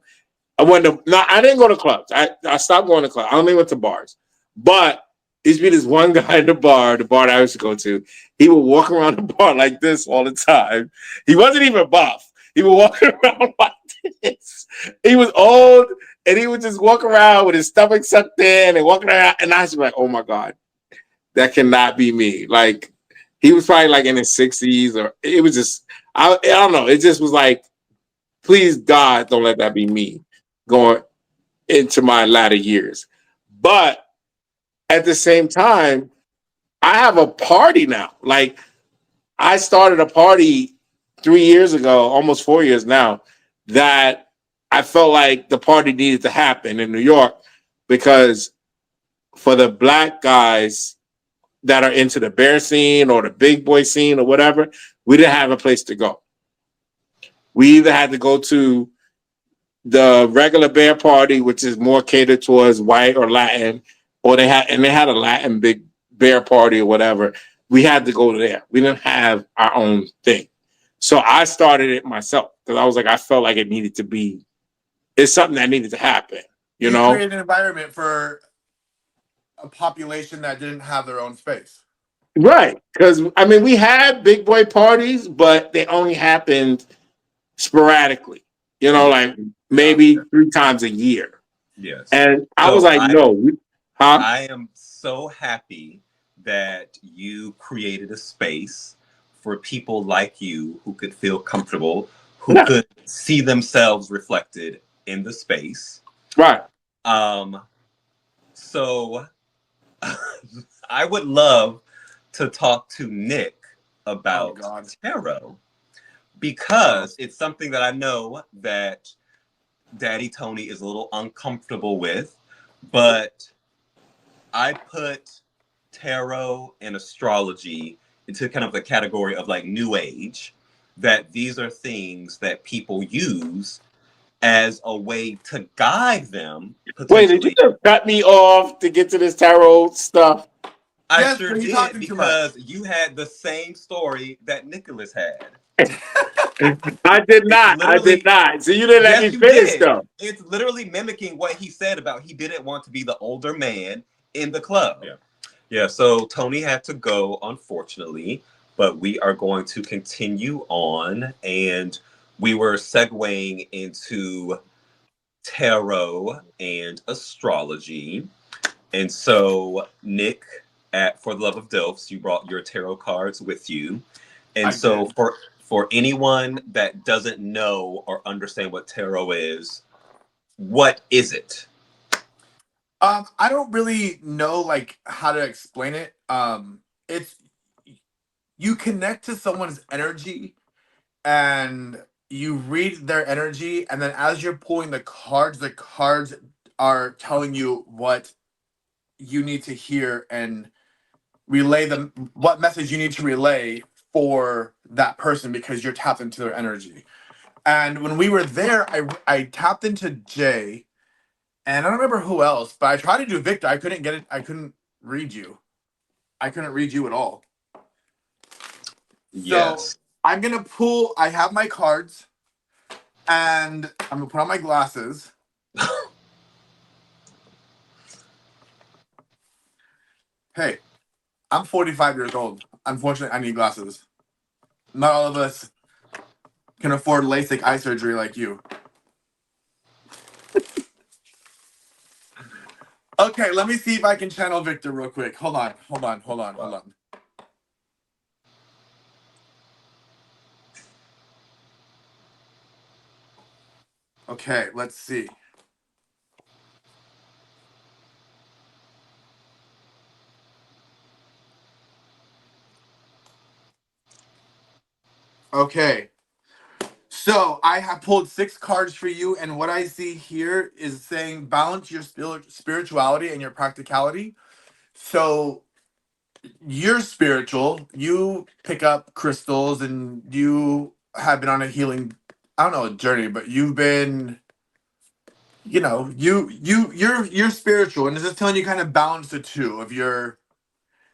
A: I didn't go to clubs. I stopped going to clubs. I only went to bars. But there used to be this one guy in the bar that I used to go to. He would walk around the bar like this all the time. He wasn't even buff. He would walk around like this. He was old, and he would just walk around with his stomach sucked in and walking around. And I was like, oh my God, that cannot be me. Like, he was probably like in his 60s, or it was just, I don't know. It just was like, please God, don't let that be me going into my latter years. But at the same time, I have a party now. Like, I started a party 3 years ago, almost 4 years now, that I felt like the party needed to happen in New York because for the Black guys that are into the bear scene or the big boy scene or whatever, we didn't have a place to go. We either had to go to the regular bear party, which is more catered towards white or Latin, or they had a Latin big bear party or whatever. We had to go there. We didn't have our own thing. So I started it myself because I was like, I felt like it's something that needed to happen. You know,
C: create an environment for a population that didn't have their own space.
A: Right. Because, we had big boy parties, but they only happened sporadically, like maybe 3 times a year.
B: Yes.
A: And I was like,
B: I am so happy that you created a space for people like you who could feel comfortable, who could see themselves reflected in the space.
A: Right.
B: So I would love to talk to Nick about tarot because it's something that I know that DaddyTony is a little uncomfortable with, but I put tarot and astrology into kind of the category of like new age, that these are things that people use as a way to guide them.
A: Wait, did you just cut me off to get to this tarot stuff?
B: I sure did, because you had the same story that Nicholas had.
A: I did not. So you didn't let me finish though.
B: It's literally mimicking what he said about he didn't want to be the older man in the club. Yeah. So Tony had to go, unfortunately. but we are going to continue on. And we were segueing into tarot and astrology. And so, Nick, at For the Love of DILFs, you brought your tarot cards with you. And
C: I
B: so,
C: did.
B: for anyone that doesn't know or understand what tarot is, what is it?
C: I don't really know like how to explain it. It's you connect to someone's energy and you read their energy, and then as you're pulling the cards are telling you what you need to hear and relay them what message you need to relay for that person because you're tapped into their energy. And when we were there, I tapped into Jay, and I don't remember who else, but I tried to do Victor. I couldn't get it. I couldn't read you. I couldn't read you at all. So
B: Yes.
C: I'm gonna pull. I have my cards, and I'm gonna put on my glasses. Hey, I'm 45 years old. Unfortunately, I need glasses. Not all of us can afford LASIK eye surgery like you. Okay, let me see if I can channel Victor real quick. Hold on. Okay, let's see. Okay, so I have pulled 6 cards for you, and what I see here is saying balance your spirituality and your practicality. So you're spiritual. You pick up crystals, and you have been on a healing, I don't know, journey, but you've been, you're spiritual, and it's just telling you kind of balance the two of your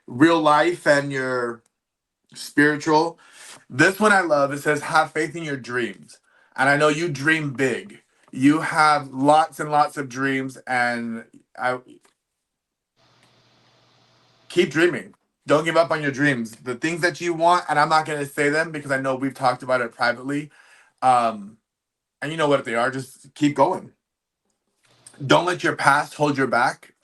C: real life and your spiritual. This one I love. It says, have faith in your dreams. And I know you dream big. You have lots and lots of dreams, and I keep dreaming. Don't give up on your dreams. The things that you want, and I'm not going to say them because I know we've talked about it privately. And you know what they are. Just keep going. Don't let your past hold you back.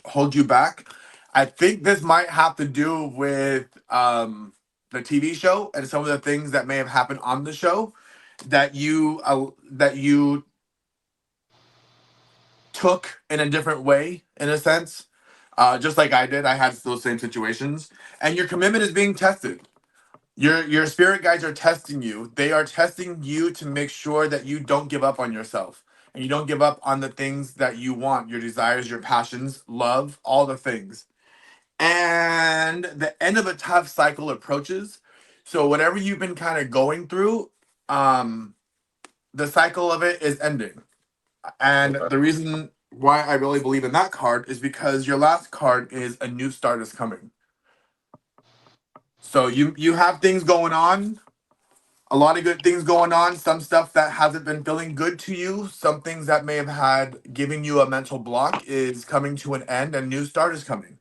C: I think this might have to do with the TV show and some of the things that may have happened on the show that you took in a different way, in a sense. Just like I did, I had those same situations, and your commitment is being tested. Your spirit guides are testing you. They are testing you to make sure that you don't give up on yourself and you don't give up on the things that you want, your desires, your passions, love, all the things. And the end of a tough cycle approaches. So whatever you've been kind of going through, the cycle of it is ending. And
B: Okay.
C: the reason why I really believe in that card is because your last card is a new start is coming. So you have things going on, a lot of good things going on, some stuff that hasn't been feeling good to you, some things that may have had giving you a mental block is coming to an end, and new start is coming.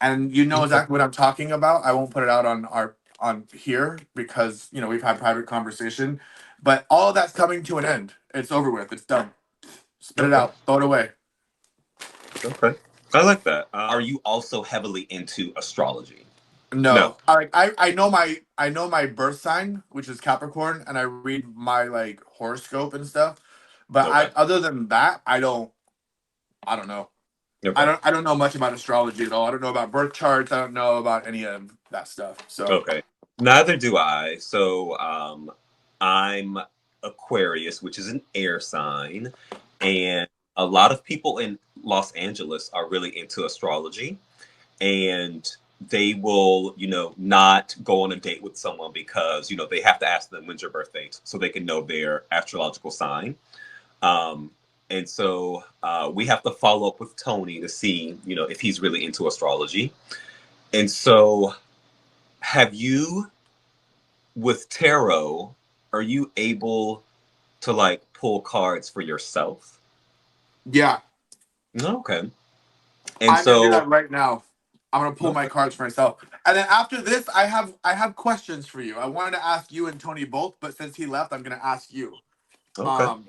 C: And you know
B: Okay.
C: exactly what I'm talking about. I won't put it out on here because we've had private conversation, but all of that's coming to an end. It's over with. It's done. Spit it
B: Okay.
C: out. Throw it away.
B: Okay. I like that. Are you also heavily into astrology? No.
C: No, I know my birth sign, which is Capricorn, and I read my like horoscope and stuff. But I
B: Okay.
C: other than that, I don't know.
B: Okay.
C: I don't know much about astrology at all. I don't know about birth charts. I don't know about any of that stuff. So
B: Okay. Neither do I. So I'm Aquarius, which is an air sign, and a lot of people in Los Angeles are really into astrology, and they will, not go on a date with someone because, they have to ask them when's your birthday so they can know their astrological sign. Um, and so we have to follow up with Tony to see, if he's really into astrology. And so have you, with tarot, are you able to like pull cards for yourself?
C: yeah,
B: Okay. And
C: I'm gonna do
B: so
C: that right now. I'm gonna pull my cards for myself. And then after this, I have questions for you. I wanted to ask you and Tony both, but since he left, I'm gonna ask you.
B: Okay.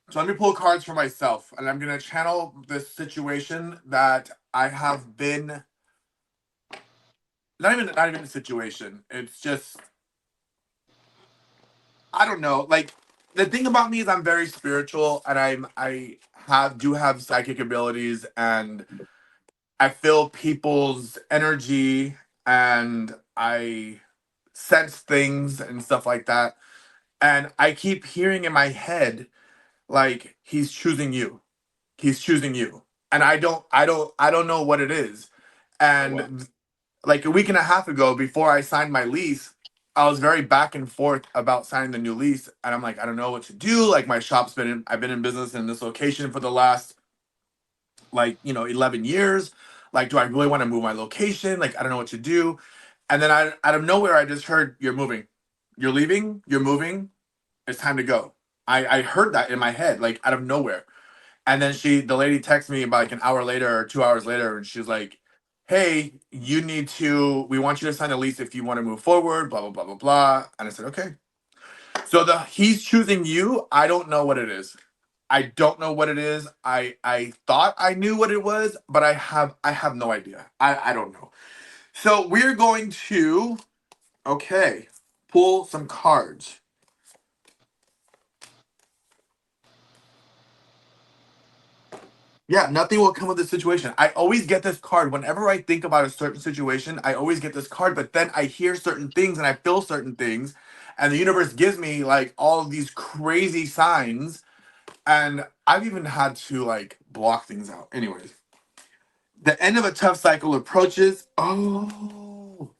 C: So let me pull cards for myself, and I'm gonna channel this situation that I have been. Not even a situation. It's just I don't know. Like the thing about me is I'm very spiritual, and I have psychic abilities, and I feel people's energy, and I sense things and stuff like that. And I keep hearing in my head like he's choosing you. He's choosing you. And I don't know what it is.
B: Oh, wow.
C: And like a week and a half ago before I signed my lease, I was very back and forth about signing the new lease, and I'm like I don't know what to do. Like my shop's I've been in business in this location for the last 11 years. Like do I really want to move my location? Like I don't know what to do. And then out of nowhere I just heard you're moving. You're leaving, you're moving. It's time to go. I heard that in my head like out of nowhere. And then the lady texted me about like an hour later or 2 hours later, and she's like, "Hey, we want you to sign a lease if you want to move forward, blah, blah, blah, blah, blah." And I said, "Okay." So he's choosing you. I don't know what it is. I don't know what it is. I thought I knew what it was, but I have no idea. I don't know. So we're going to, okay, pull some cards. Yeah, nothing will come of this situation. I always get this card whenever I think about a certain situation. I always get this card, but then I hear certain things and I feel certain things, and the universe gives me like all of these crazy signs, and I've even had to like block things out. Anyways, the end of a tough cycle approaches. Oh,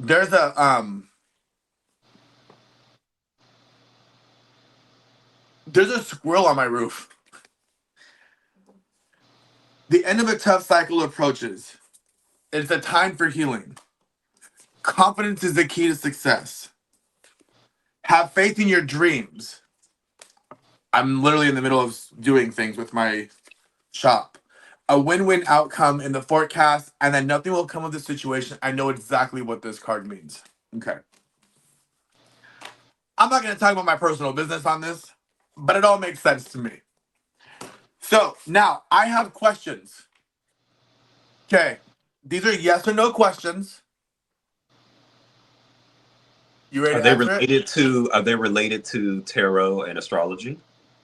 C: there's a squirrel on my roof. The end of a tough cycle approaches. It's a time for healing. Confidence is the key to success. Have faith in your dreams. I'm literally in the middle of doing things with my shop. A win-win outcome in the forecast, and then nothing will come of the situation. I know exactly what this card means. Okay. I'm not going to talk about my personal business on this, but it all makes sense to me. So now I have questions. Okay. These are yes or no questions. You ready
B: Are
C: to
B: they
C: answer it?
B: related to tarot and astrology?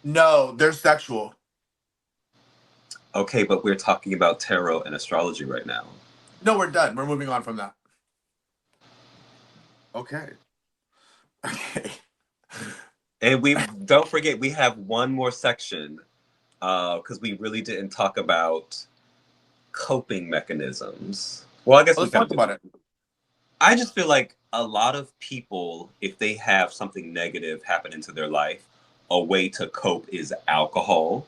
C: No, they're sexual.
B: Okay, but we're talking about tarot and astrology right now.
C: No, we're done. We're moving on from that. Okay. Okay.
B: And we don't forget we have one more section because we really didn't talk about coping mechanisms. Well, I guess we
C: Let's
B: kind
C: talk
B: of did.
C: about it.
B: I just feel like a lot of people, if they have something negative happen into their life, a way to cope is alcohol.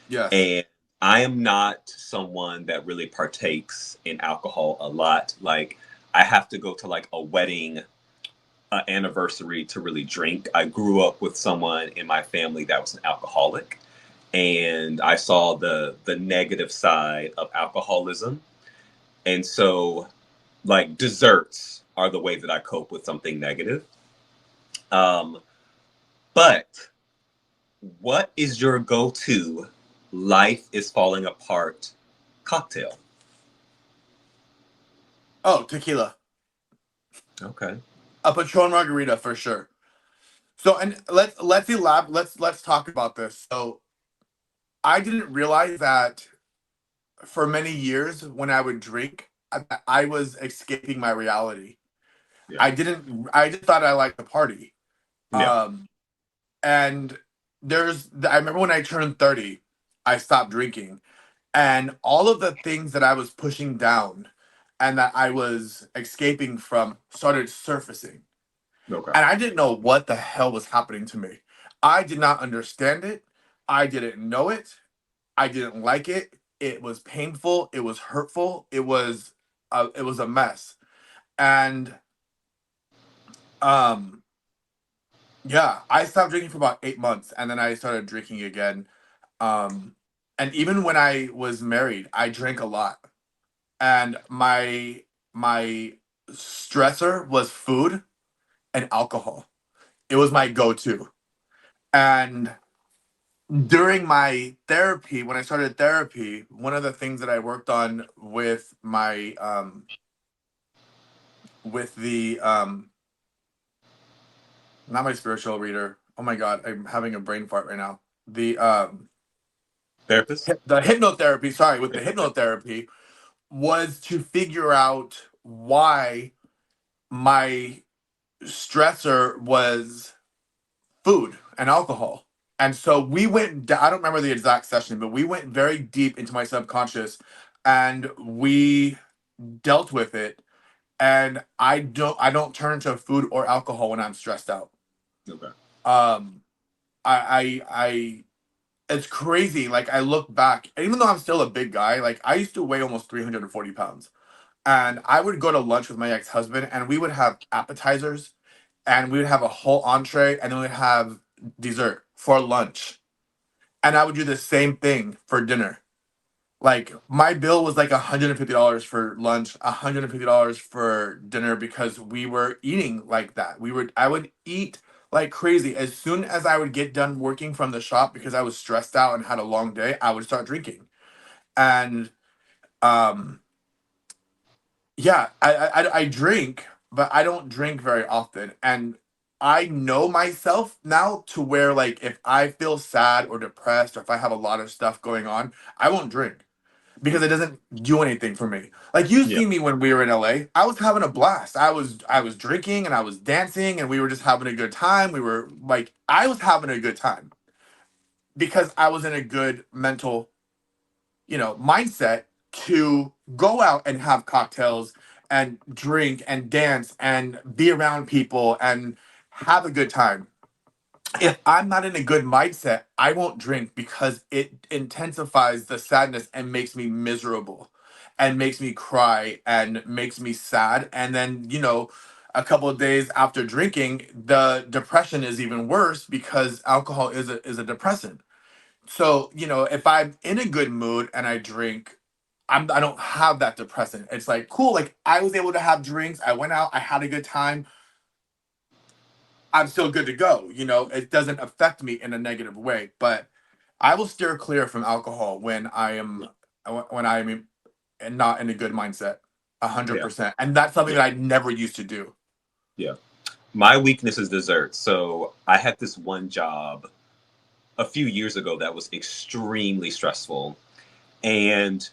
C: Yes.
B: And I am not someone that really partakes in alcohol a lot. Like, I have to go to like a wedding anniversary to really drink. I grew up with someone in my family that was an alcoholic, and I saw the negative side of alcoholism. And so, like, desserts are the way that I cope with something negative. Um, but what is your go-to life is falling apart cocktail?
C: Oh, tequila.
B: Okay.
C: A Patron margarita for sure. So, and let's talk about this. So I didn't realize that for many years when I would drink, I was escaping my reality.
B: Yeah.
C: I just thought I liked the party.
B: Yeah.
C: Um, and I remember when I turned 30, I stopped drinking, and all of the things that I was pushing down and that I was escaping from started surfacing.
B: Okay.
C: And I didn't know what the hell was happening to me. I did not understand it. I didn't know it. I didn't like it. It was painful. It was hurtful. It was a mess. And um Yeah, I stopped drinking for about 8 months, and then I started drinking again. Um, and even when I was married, I drank a lot, and my stressor was food and alcohol. It was my go-to. And during my therapy, when I started therapy, one of the things that I worked on with my with the not my spiritual reader. Oh my god, I'm having a brain fart right now. The
B: Therapist?
C: the hypnotherapy, sorry, with the
B: Yeah.
C: hypnotherapy was to figure out why my stressor was food and alcohol. And so we went, I don't remember the exact session, but we went very deep into my subconscious and we dealt with it. And I don't turn to food or alcohol when I'm stressed out.
B: Okay.
C: Um, I it's crazy. Like I look back, and even though I'm still a big guy, like I used to weigh almost 340 pounds. And I would go to lunch with my ex-husband and we would have appetizers and we would have a whole entree and then we'd have dessert for lunch. And I would do the same thing for dinner. Like my bill was like $150 for lunch, $150 for dinner because we were eating like that. I would eat like crazy. As soon as I would get done working from the shop because I was stressed out and had a long day, I would start drinking. And um yeah, I drink, but I don't drink very often. And I know myself now to where like if I feel sad or depressed or if I have a lot of stuff going on, I won't drink because it doesn't do anything for me. Like you
B: Yeah.
C: see me when we were in LA, I was having a blast. I was drinking and I was dancing and we were just having a good time. We were like I was having a good time because I was in a good mental, mindset to go out and have cocktails and drink and dance and be around people and have a good time. If I'm not in a good mindset, I won't drink because it intensifies the sadness and makes me miserable and makes me cry and makes me sad. And then, a couple of days after drinking, the depression is even worse because alcohol is a depressant. So, if I'm in a good mood and I drink, I don't have that depressant. It's like cool, like I was able to have drinks, I went out, I had a good time, I'm still good to go. It doesn't affect me in a negative way. But I will steer clear from alcohol when I'm not in a good mindset. a hundred
B: Yeah.
C: percent. And that's something
B: Yeah.
C: that I never used to do.
B: Yeah. My weakness is dessert. So I had this one job a few years ago that was extremely stressful. And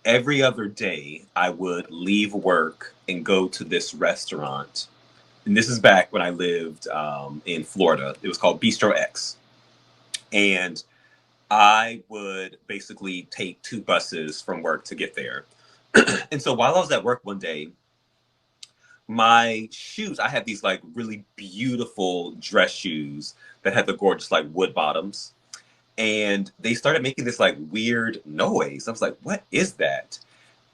B: every other day, I would leave work and go to this restaurant. And this is back when I lived in Florida. It was called Bistro X. And I would basically take two buses from work to get there. And so while I was at work one day, my shoes, I had these like really beautiful dress shoes that had the gorgeous like wood bottoms. And they started making this like weird noise. I was like, what is that?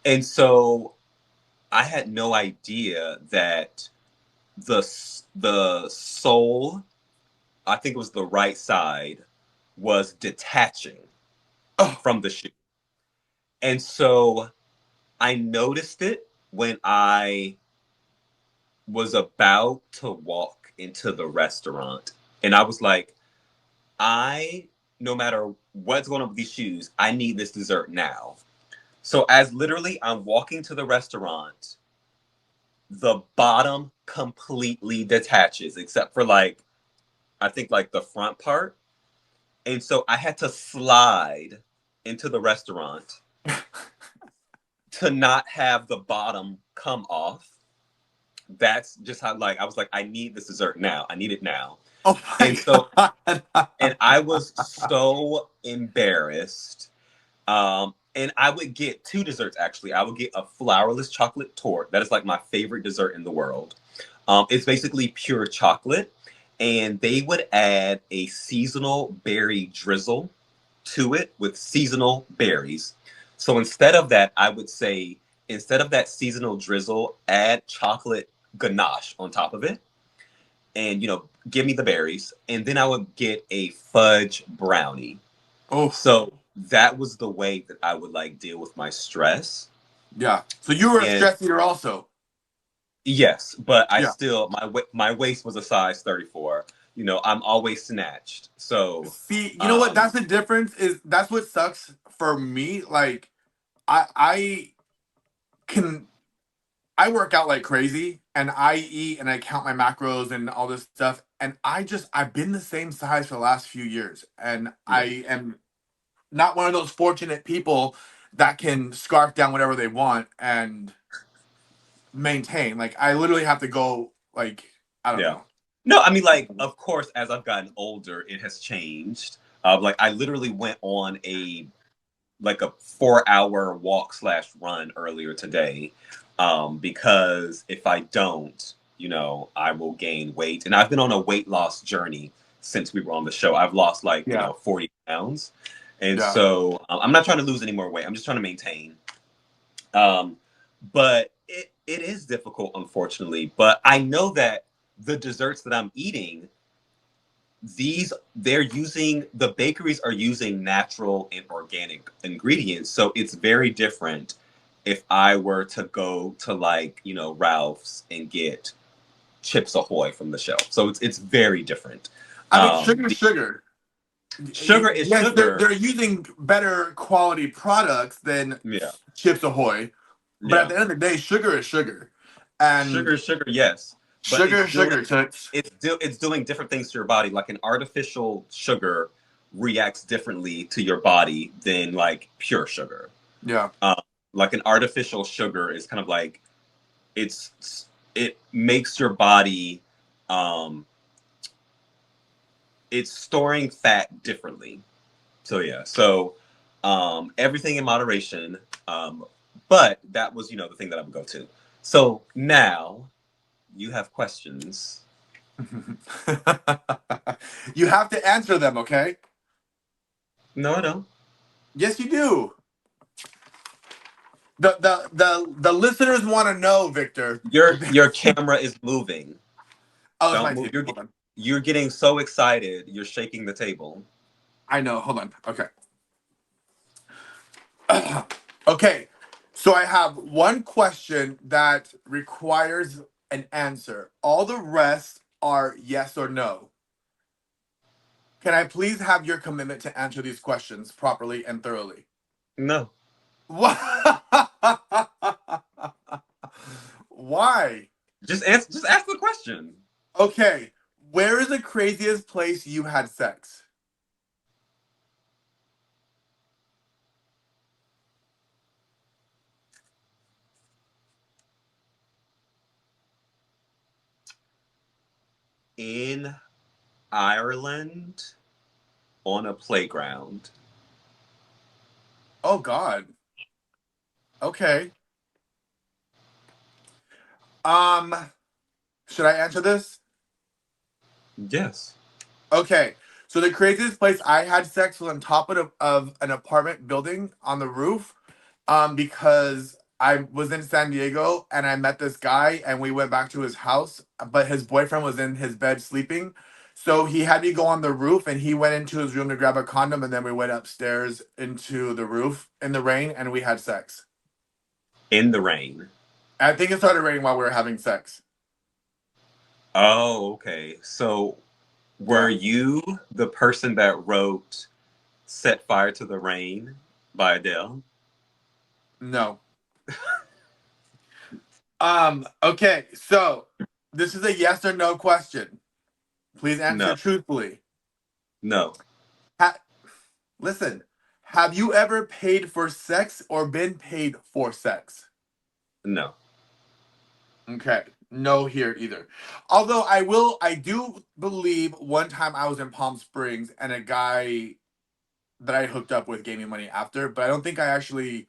B: And so I had no idea that the sole, I think it was the right side, was detaching
C: Oh,
B: from the shoe. And so I noticed it when I was about to walk into the restaurant. And I was like, no matter what's going on with these shoes, I need this dessert now. So as literally I'm walking to the restaurant, the bottom completely detaches, except for like, I think like the front part. And so I had to slide into the restaurant to not have the bottom come off. That's just how like I was like, I need this dessert now. I need it now.
C: oh
B: And
C: my
B: so
C: god.
B: and I was so embarrassed. And I would get two desserts actually. I would get a flourless chocolate torte. That is like my favorite dessert in the world. It's basically pure chocolate, and they would add a seasonal berry drizzle to it with seasonal berries. So instead of that, I would say instead of that seasonal drizzle, add chocolate ganache on top of it. and give me the berries, and then I would get a fudge brownie.
C: Oh,
B: So that was the way that I would like deal with my stress.
C: yeah. So you were a
B: And
C: stress eater also.
B: yes, but I
C: Yeah.
B: still my waist was a size 34. I'm always snatched. So
C: See, you know what? That's the difference. That's what sucks for me. Like, I can I work out like crazy, and I eat and I count my macros and all this stuff, and I've been the same size for the last few years, and
B: yeah,
C: I am not one of those fortunate people that can scarf down whatever they want and maintain. Like, I literally have to go, like, I don't
B: yeah.
C: know.
B: No, I mean, like, of course, as I've gotten older, it has changed. Like, I literally went on a 4-hour walk slash run earlier today, because if I don't, I will gain weight. And I've been on a weight loss journey since we were on the show. I've lost like
C: Yeah.
B: 40 pounds, and
C: Yeah.
B: so I'm not trying to lose any more weight. I'm just trying to maintain. But it is difficult, unfortunately. But I know that the desserts that I'm eating, the bakeries are using natural and organic ingredients, so it's very different if I were to go to Ralph's and get Chips Ahoy from the shelf. So it's very different.
C: I mean, sugar is
B: The
C: sugar.
B: sugar is
C: Yes,
B: sugar.
C: they're using better quality products than
B: Yeah,
C: Chips Ahoy, but at
B: yeah.
C: the end of the day, sugar is sugar, and
B: Sugar is sugar, yes, but
C: sugar is sugar. Toots.
B: it's doing different things to your body. Like an artificial sugar reacts differently to your body than like pure sugar.
C: Yeah.
B: Um, like an artificial sugar is kind of like it makes your body, um, it's storing fat differently. So yeah, so everything in moderation. But that was the thing that I would go to. So now you have questions.
C: You have to answer them, okay?
B: No, I don't.
C: Yes, you do. The listeners want to know, Victor.
B: Your camera is moving.
C: Oh, it's my
B: Don't move.
C: team. Hold on.
B: You're getting so excited. You're shaking the table.
C: I know. Hold on. Okay. Okay. So I have one question that requires an answer. All the rest are yes or no. Can I please have your commitment to answer these questions properly and thoroughly?
B: No.
C: Why?
B: Just answer. Just ask the question.
C: Okay. Where is the craziest place you had sex?
B: In Ireland, on a playground.
C: Oh God. Okay. Um, should I answer this?
B: Yes.
C: Okay. So the craziest place I had sex was on top of an apartment building on the roof. Because I was in San Diego and I met this guy and we went back to his house, but his boyfriend was in his bed sleeping. So he had me go on the roof and he went into his room to grab a condom and then we went upstairs into the roof in the rain and we had sex.
B: In the rain.
C: I think it started raining while we were having sex.
B: Oh, okay. So were
C: Yeah.
B: you the person that wrote "Set Fire to the Rain" by Adele?
C: No. Okay, so this is a yes or no question. Please answer
B: No.
C: truthfully.
B: No.
C: Ha- Listen, have you ever paid for sex or been paid for sex?
B: No.
C: Okay, no here either. Although I do believe one time I was in Palm Springs and a guy that I hooked up with gave me money after, but I don't think I actually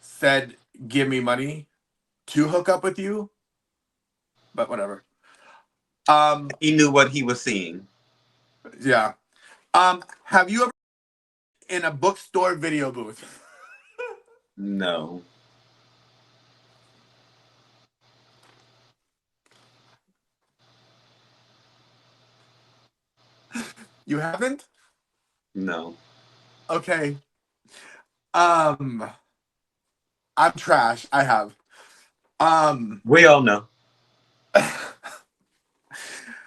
C: said give me money to hook up with you. But whatever.
B: He knew what he was seeing.
C: Yeah. Have you ever in a bookstore video booth?
B: No.
C: You haven't?
B: No.
C: Okay. I'm trash. I have.
B: We all know.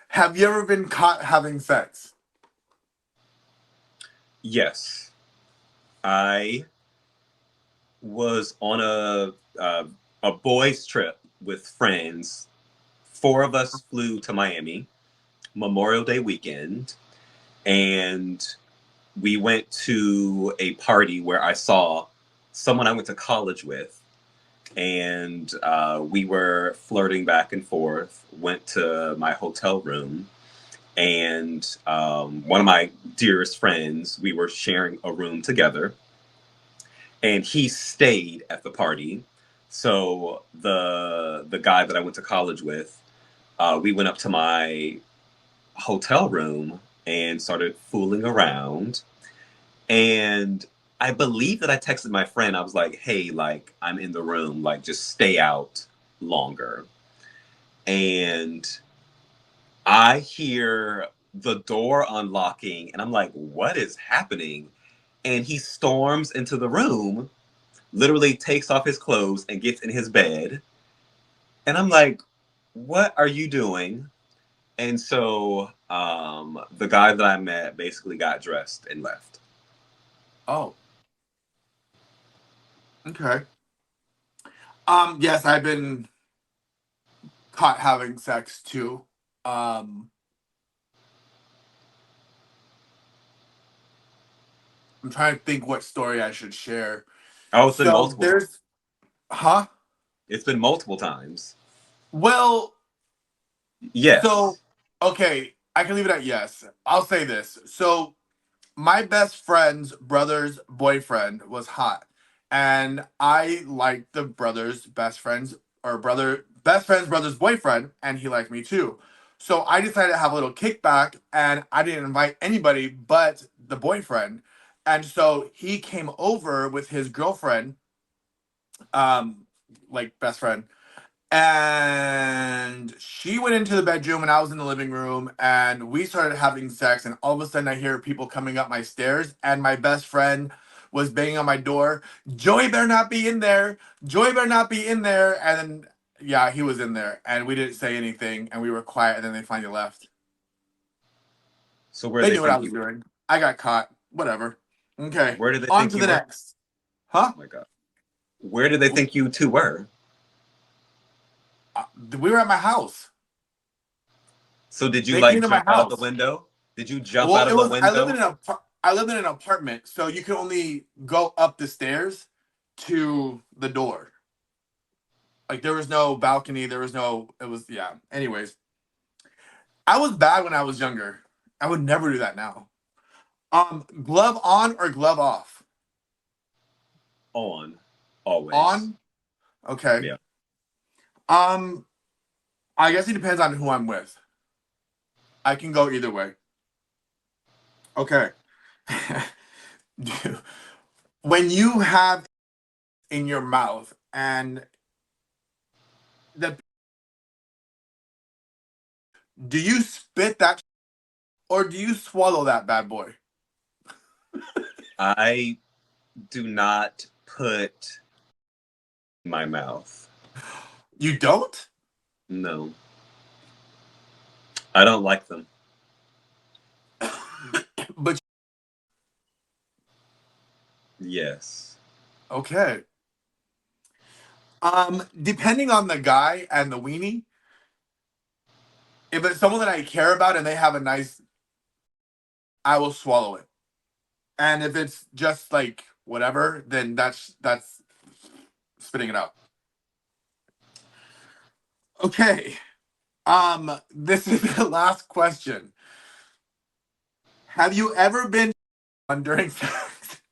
C: Have you ever been caught having sex?
B: Yes. I was on a boys' trip with friends. 4 of us flew to Miami Memorial Day weekend, and we went to a party where I saw someone I went to college with, and we were flirting back and forth. Went to my hotel room, and one of my dearest friends, we were sharing a room together, and he stayed at the party. So the guy that I went to college with, we went up to my hotel room and started fooling around. And I believe that I texted my friend. I was like, "Hey, like I'm in the room. Like just stay out longer." And I hear the door unlocking, and I'm like, "What is happening?" And he storms into the room, literally takes off his clothes and gets in his bed. And I'm like, "What are you doing?" And so the guy that I met basically got dressed and left.
C: Oh, okay. Yes, I've been caught having sex too. Um, I'm trying to think what story I should share.
B: Oh, it's been
C: So
B: multiple times.
C: there's, huh?
B: It's been multiple times.
C: Well, so
B: Yes.
C: okay, I can leave it at yes. I'll say this. So my best friend's brother's boyfriend was hot, and I liked the brother's best friend's or brother best friend's brother's boyfriend, and he liked me too. So I decided to have a little kickback, and I didn't invite anybody but the boyfriend. And so he came over with his girlfriend, um, like best friend, and she went into the bedroom and I was in the living room and we started having sex, and all of a sudden I hear people coming up my stairs and my best friend was banging on my door. Joey better not be in there. Joey better not be in there. And then yeah, he was in there and we didn't say anything and we were quiet, and then they finally left.
B: So where
C: They
B: they
C: knew what I
B: think
C: was
B: you?
C: doing. I got caught. Whatever. Okay.
B: Where did they
C: On
B: think
C: to
B: you
C: the
B: were?
C: next. Huh?
B: Oh my god. Where did they think you two were?
C: We were at my house.
B: So did you
C: They came
B: like
C: to my
B: jump out of the
C: house.
B: window? Did you jump
C: Well,
B: out
C: it
B: of the
C: was
B: window?
C: I lived in an apartment, so you could only go up the stairs to the door. Like there was no balcony, there was no it was yeah. Anyways, I was bad when I was younger. I would never do that now. Glove on or glove off?
B: On. Always.
C: On? Okay.
B: Yeah.
C: Um I guess it depends on who I'm with. I can go either way. Okay. When you have in your mouth and the do you spit that or do you swallow that bad boy?
B: I do not put in my mouth.
C: You don't?
B: No. I don't like them.
C: But
B: Yes.
C: okay. Depending on the guy and the weenie, if it's someone that I care about and they have a nice, I will swallow it. And if it's just like whatever, then that's spitting it out. Okay. This is the last question. Have you ever been on during sex?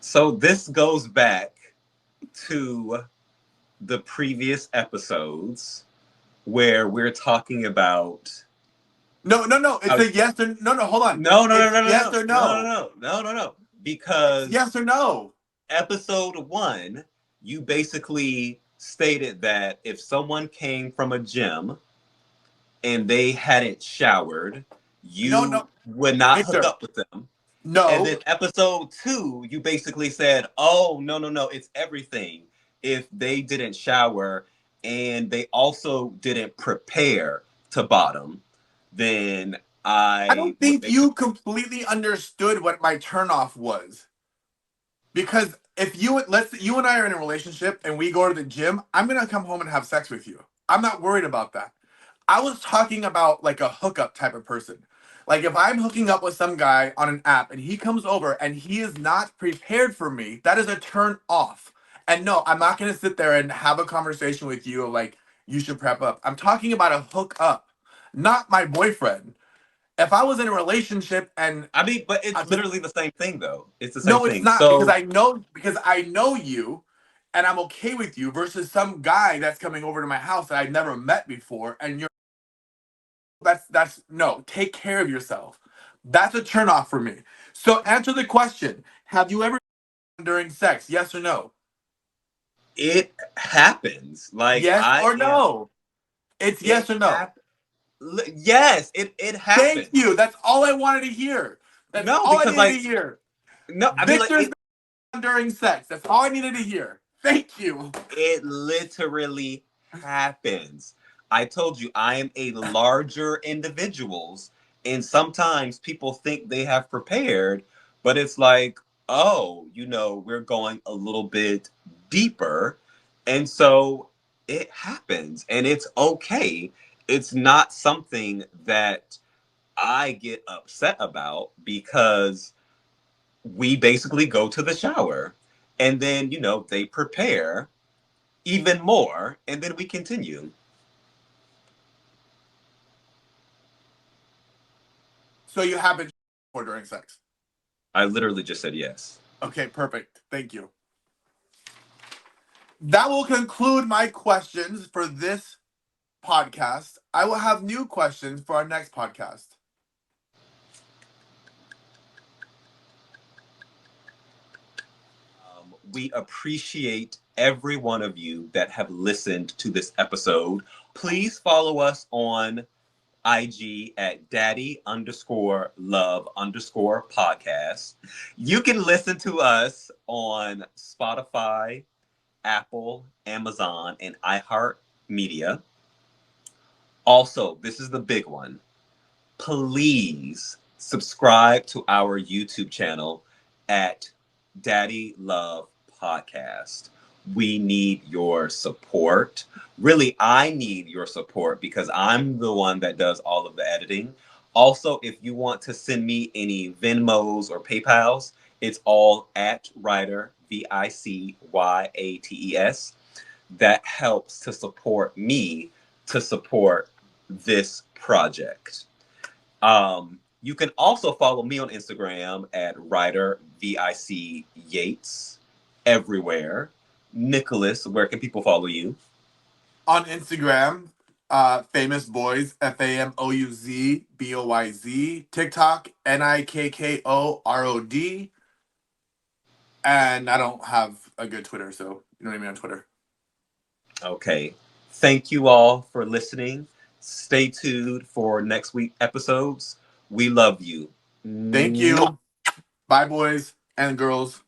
B: So this goes back to the previous episodes where we're talking about
C: No. It's
B: uh,
C: a yes or no. Hold on.
B: no, no, no,
C: It's
B: no, no,
C: yes
B: no,
C: or
B: no, no,
C: no.
B: no, no, no, no.
C: It's
B: Because
C: yes or no.
B: episode 1, you basically stated that if someone came from a gym and they hadn't showered, you
C: No,
B: would not hook
C: Victor.
B: up with them. And
C: No,
B: then episode 2, you basically said, oh, no, it's everything. If they didn't shower and they also didn't prepare to bottom, then
C: I
B: I
C: don't
B: would
C: think
B: basically.
C: you completely understood what my turnoff was. Because if you and I are in a relationship and we go to the gym, I'm gonna come home and have sex with you. I'm not worried about that. I was talking about like a hookup type of person. Like if I'm hooking up with some guy on an app and he comes over and he is not prepared for me, that is a turn off. And no, I'm not gonna sit there and have a conversation with you of like you should prep up. I'm talking about a hookup, not my boyfriend. If I was in a relationship and
B: I mean, but it's
C: I just
B: literally the same thing, though. It's the same
C: no, it's
B: thing.
C: not
B: So
C: because I know you and I'm okay with you versus some guy that's coming over to my house that I've never met before and you're that's no, take care of yourself. That's a turn off for me. So answer the question. Have you ever during sex? Yes or no?
B: it happens. Like
C: Yes
B: I
C: or
B: am.
C: no? It's
B: It
C: yes or no.
B: hap- Yes, it
C: Thank
B: happens.
C: you. That's all I wanted to hear. That's
B: No,
C: all I
B: because
C: needed to
B: like
C: hear.
B: no, I mean like
C: Victor's been during sex. That's all I needed to hear. Thank you.
B: it literally happens. I told you I am a larger individuals, and sometimes people think they have prepared, but it's like, oh, we're going a little bit deeper. And so it happens and it's okay. It's not something that I get upset about because we basically go to the shower and then, they prepare even more, and then we continue.
C: So you have been for during sex.
B: I literally just said yes.
C: Okay, perfect. Thank you. That will conclude my questions for this podcast. I will have new questions for our next podcast.
B: We appreciate every one of you that have listened to this episode. Please follow us on IG at daddy_love_podcast. You can listen to us on Spotify, Apple, Amazon, and iHeartMedia. Also, this is the big one. Please subscribe to our YouTube channel at Daddy Love Podcast. We need your support. Really, I need your support because I'm the one that does all of the editing. Also, if you want to send me any Venmos or PayPals, it's all at Writer, VICYATES. That helps to support me to support this project. You can also follow me on Instagram at Writer VIC Yates everywhere. Nicholas, where can people follow you?
C: On Instagram, famous boys FAMOUZBOYZ. TikTok NIKKOROD. And I don't have a good Twitter, so you know what I mean on Twitter.
B: Okay. Thank you all for listening. Stay tuned for next week episodes. We love you.
C: Thank you. Bye, boys and girls.